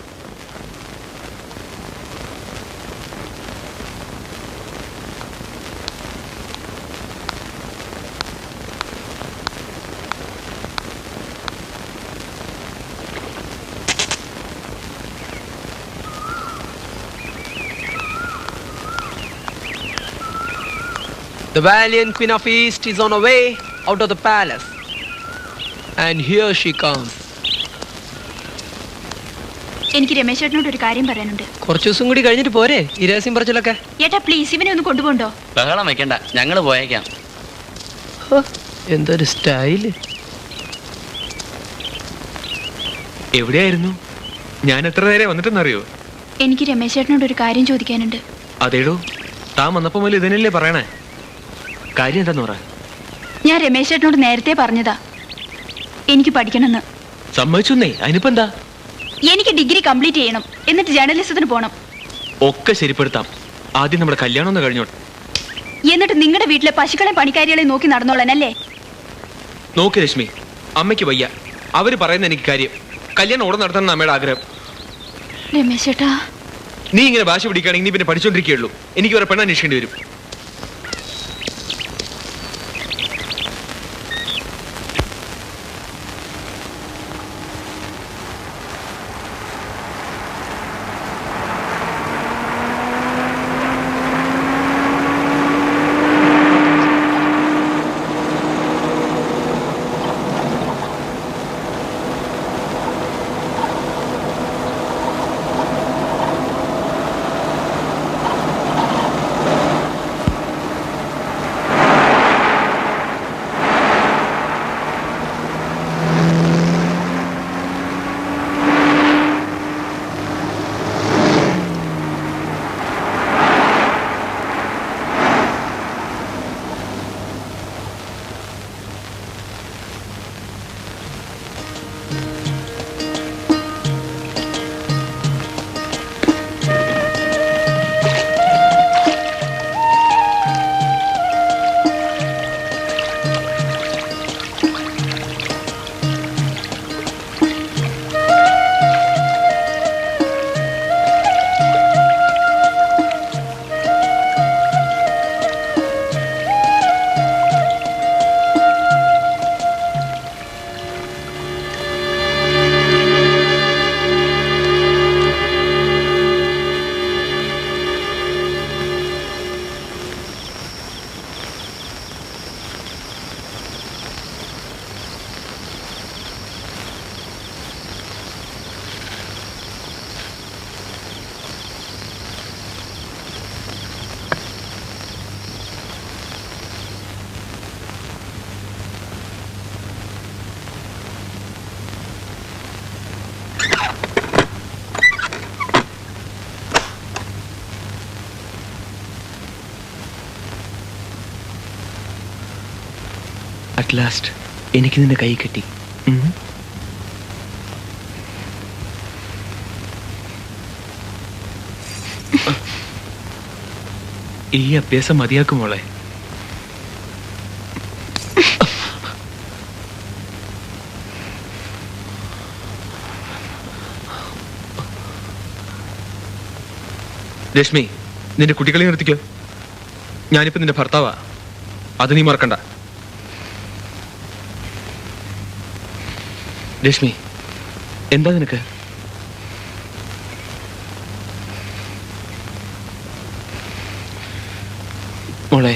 The valiant Queen of East is on her way out of the palace. And here she comes. എനിക്ക് രമേശ് ചേട്ടനോട് ഒരു കാര്യം പറയാനുണ്ട്. കുറച്ച് ദിവസം കൂടി കഴിഞ്ഞിട്ട് പോരെ ഈ രഹസ്യം പറച്ചിലൊക്കെ? ഏട്ടാ പ്ലീസ് ഇവനെ ഒന്ന് കൊണ്ടുപോണ്ടോ? ബഹളം വെക്കണ്ട, ഞങ്ങള് പോയേക്കാം. എന്തൊരു സ്റ്റൈല്. എവിടെയായിരുന്നു? ഞാൻ എത്ര നേരെ വന്നിട്ടെന്നറിയോ? എനിക്ക് രമേശ് ചേട്ടനോട് ഒരു കാര്യം ചോദിക്കാനുണ്ട്. അതേടോ, താൻ വന്നപ്പോ മുതൽ ഇതിനല്ലേ പറയണേ? കാര്യം എന്താന്ന് പറ. ഞാൻ രമേശ് ചേട്ടനോട് നേരത്തെ പറഞ്ഞതാ എനിക്ക് പഠിക്കണമെന്ന്. സമ്മതിച്ചൊന്നേ, അതിനിപ്പോ എന്താ? എനിക്ക് ഡിഗ്രി കംപ്ലീറ്റ് ചെയ്യണം, എന്നിട്ട് ജേർണലിസത്തിന് പോണം. ഒക്കെ ശരിപ്പെടുത്താം. ആദ്യം നമ്മുടെ കല്യാണം ഒന്ന് കഴിഞ്ഞോട്ടെ. എന്നിട്ട് നിങ്ങളുടെ വീട്ടിലെ പശുക്കളെ പണിക്കാരികളെ നോക്കി നടന്നോളാനല്ലേ? നോക്ക് രശ്മി, അമ്മയ്ക്ക് വയ്യ. അവര് പറയുന്ന എനിക്ക് കാര്യം. കല്യാണം ഉടൻ നടത്തണം അമ്മയുടെ ആഗ്രഹം. രമേശ് ചേട്ടാ, നീ ഇങ്ങനെ ഭാഷ പിടിക്കുകയാണെങ്കിൽ നീ പിന്നെ പഠിച്ചോണ്ടിരിക്കുകയുള്ളൂ. എനിക്ക് വേറെ പെണ്ണ് അന്വേഷിക്കേണ്ടി വരും. അറ്റ് ലാസ്റ്റ് എനിക്ക് നിന്റെ കൈ കിട്ടി. ഈ അഭ്യാസം മതിയാക്കും മോളെ. രശ്മി, നിന്റെ കുട്ടികളെ നിർത്തിക്കോ. ഞാനിപ്പോ നിന്റെ ഭർത്താവാ, അത് നീ മറക്കണ്ട. രശ്മി, എന്താ നിനക്ക്? മോളെ,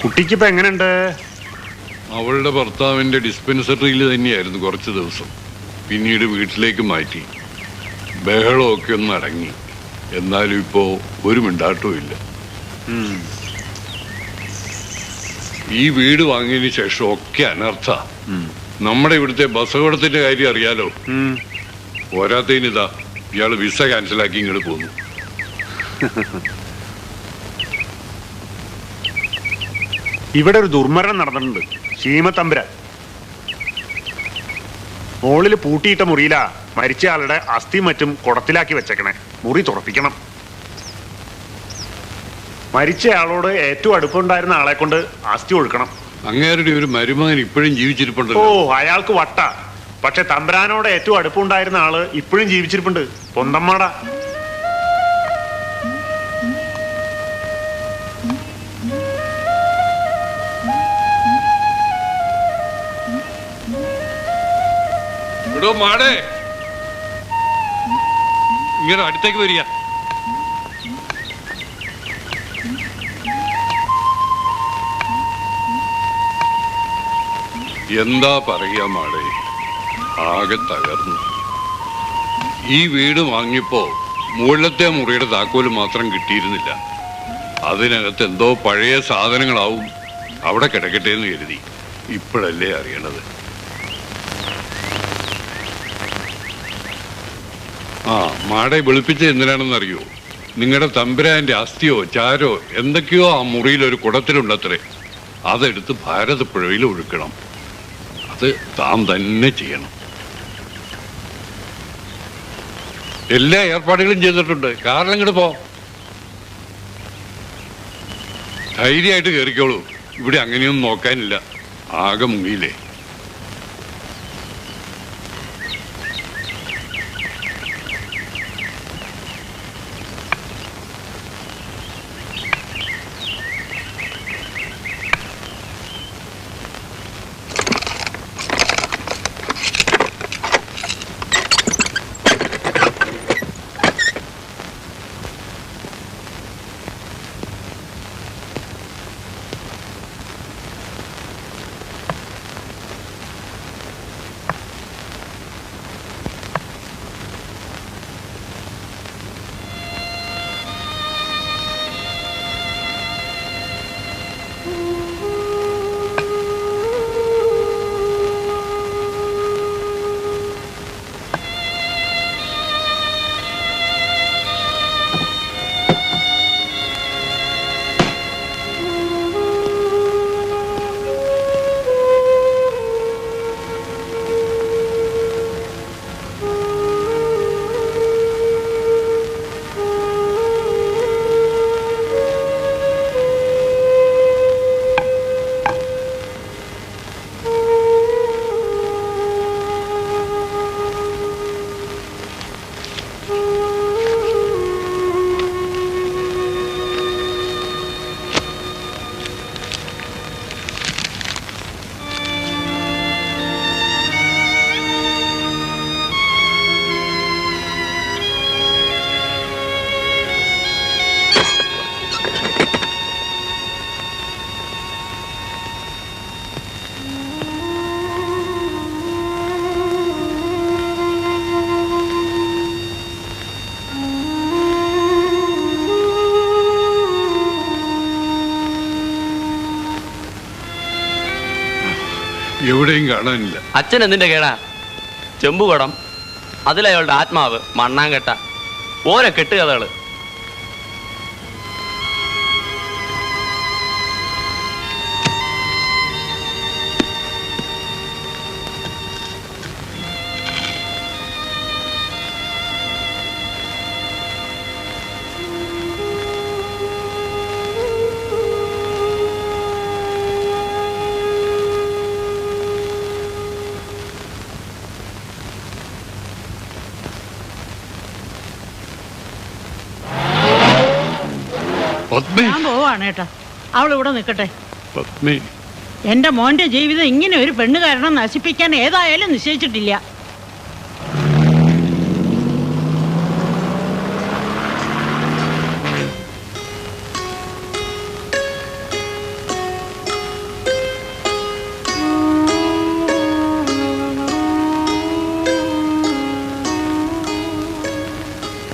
കുട്ടിക്കിപ്പോ എങ്ങനെയുണ്ട്? അവളുടെ ഭർത്താവിന്റെ ഡിസ്പെൻസറിയിൽ തന്നെയായിരുന്നു കുറച്ച് ദിവസം. പിന്നീട് വീട്ടിലേക്ക് മാറ്റി. ബഹളമൊക്കെ ഒന്ന് അടങ്ങി. എന്നാലും ഇപ്പോ ഒരു മിണ്ടാട്ടവും ഇല്ല. ഈ വീട് വാങ്ങിയതിന് ശേഷം ഒക്കെ അനർത്ഥ. നമ്മുടെ ഇവിടുത്തെ ബസ് അപകടത്തിന്റെ കാര്യം അറിയാലോ. പോരാത്തതിനിതാ ഇയാള് വിസ ക്യാൻസലാക്കി ഇങ്ങോട്ട് പോന്നു. ഇവിടെ ഒരു ദുർമരണം നടന്നിട്ടുണ്ട്. ശീമത്തമ്പുരാൻ മോളില് പൂട്ടിയിട്ട മുറിയിലാ മരിച്ച ആളുടെ അസ്ഥി മറ്റും കുടത്തിലാക്കി വെച്ചേക്കണേ. മുറി തുറപ്പിക്കണം. മരിച്ച ആളോട് ഏറ്റവും അടുപ്പുണ്ടായിരുന്ന ആളെ കൊണ്ട് അസ്ഥി ഒഴുക്കണം. അങ്ങേരുടെ ഒരു മരുമകൻ ഇപ്പോഴും ജീവിച്ചിരിപ്പുണ്ടല്ലോ. അയാൾക്ക് വട്ട. പക്ഷെ തമ്പുരാനോട് ഏറ്റവും അടുപ്പുണ്ടായിരുന്ന ആള് ഇപ്പോഴും ജീവിച്ചിരിപ്പുണ്ട്. പൊന്തമ്മാട. മാടേ ഇങ്ങനെ അടുത്തേക്ക് വരിക. എന്താ പറയാ മാടേ, ആകെ തകർന്നു. ഈ വീട് വാങ്ങിയപ്പോ മുകളിലത്തെ മുറിയുടെ താക്കോല് മാത്രം കിട്ടിയിരുന്നില്ല. അതിനകത്ത് എന്തോ പഴയ സാധനങ്ങളാവും അവിടെ കിടക്കട്ടെ എന്ന് കരുതി. ഇപ്പോഴല്ലേ അറിയണത്. മാടെ വിളിപ്പിച്ചത് എന്തിനാണെന്നറിയോ? നിങ്ങളുടെ തമ്പുരാന്റെ അസ്ഥിയോ ചാരോ എന്തൊക്കെയോ ആ മുറിയിൽ ഒരു കുടത്തിലുണ്ടത്രേ. അതെടുത്ത് ഭാരതപ്പുഴയിൽ ഒഴുക്കണം. അത് താൻ തന്നെ ചെയ്യണം. എല്ലാ ഏർപ്പാടുകളും ചെയ്തിട്ടുണ്ട്. കാരണം ഇങ്ങോട്ട് പോ. ധൈര്യമായിട്ട് കയറിക്കോളൂ. ഇവിടെ അങ്ങനെയൊന്നും നോക്കാനില്ല. ആകെ മുങ്ങിയില്ലേ. എവിടെയും കാണാനില്ല. അച്ഛൻ എന്തിന്റെ കേടാ? ചെമ്പുകുടം, അതിലയാളുടെ ആത്മാവ്, മണ്ണാങ്കട്ട, ഓരോ കെട്ടുകഥകള്. ഞാൻ പോവാണ് ഏട്ടാ. അവൾ ഇവിടെ നിൽക്കട്ടെ. എന്റെ മോന്റെ ജീവിതം ഇങ്ങനെ ഒരു പെണ്ണ് കാരണം നശിപ്പിക്കാൻ ഏതായാലും നിശ്ചയിച്ചിട്ടില്ല.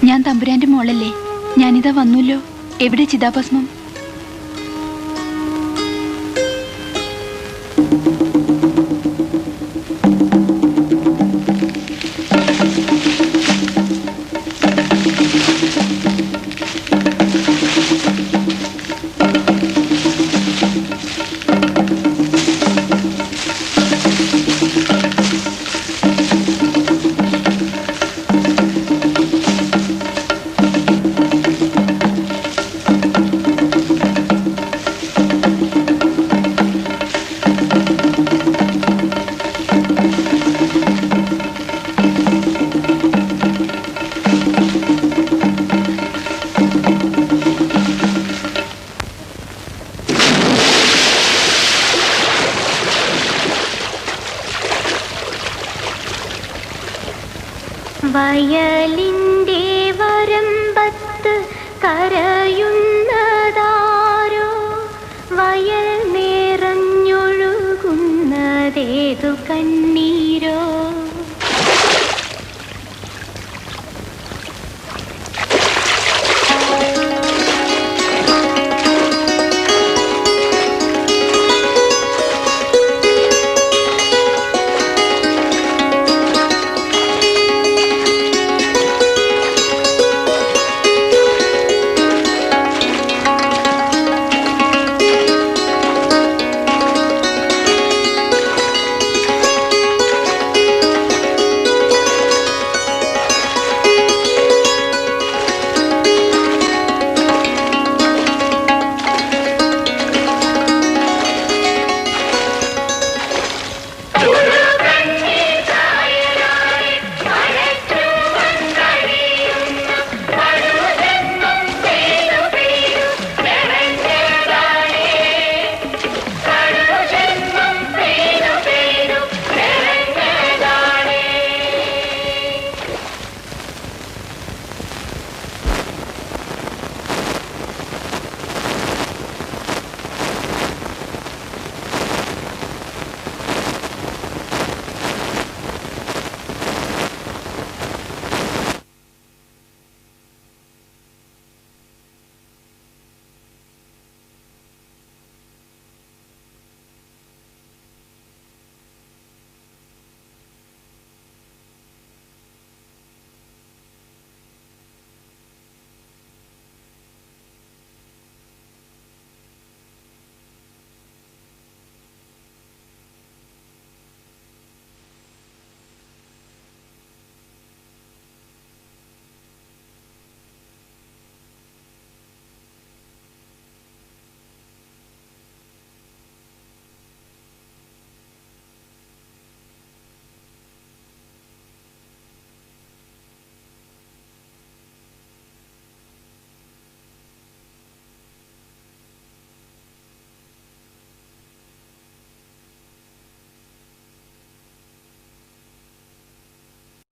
ഞാൻ തമ്പുരാന്റെ മോളല്ലേ? ഞാനിതാ വന്നല്ലോ. എവിടെ ചിതാഭസ്മം? വയലിൻ്റെ വരമ്പത്ത് കരയുന്നതാരോ, വയൽ നിറഞ്ഞൊഴുകുന്നതേതു കണ്ണീരോ.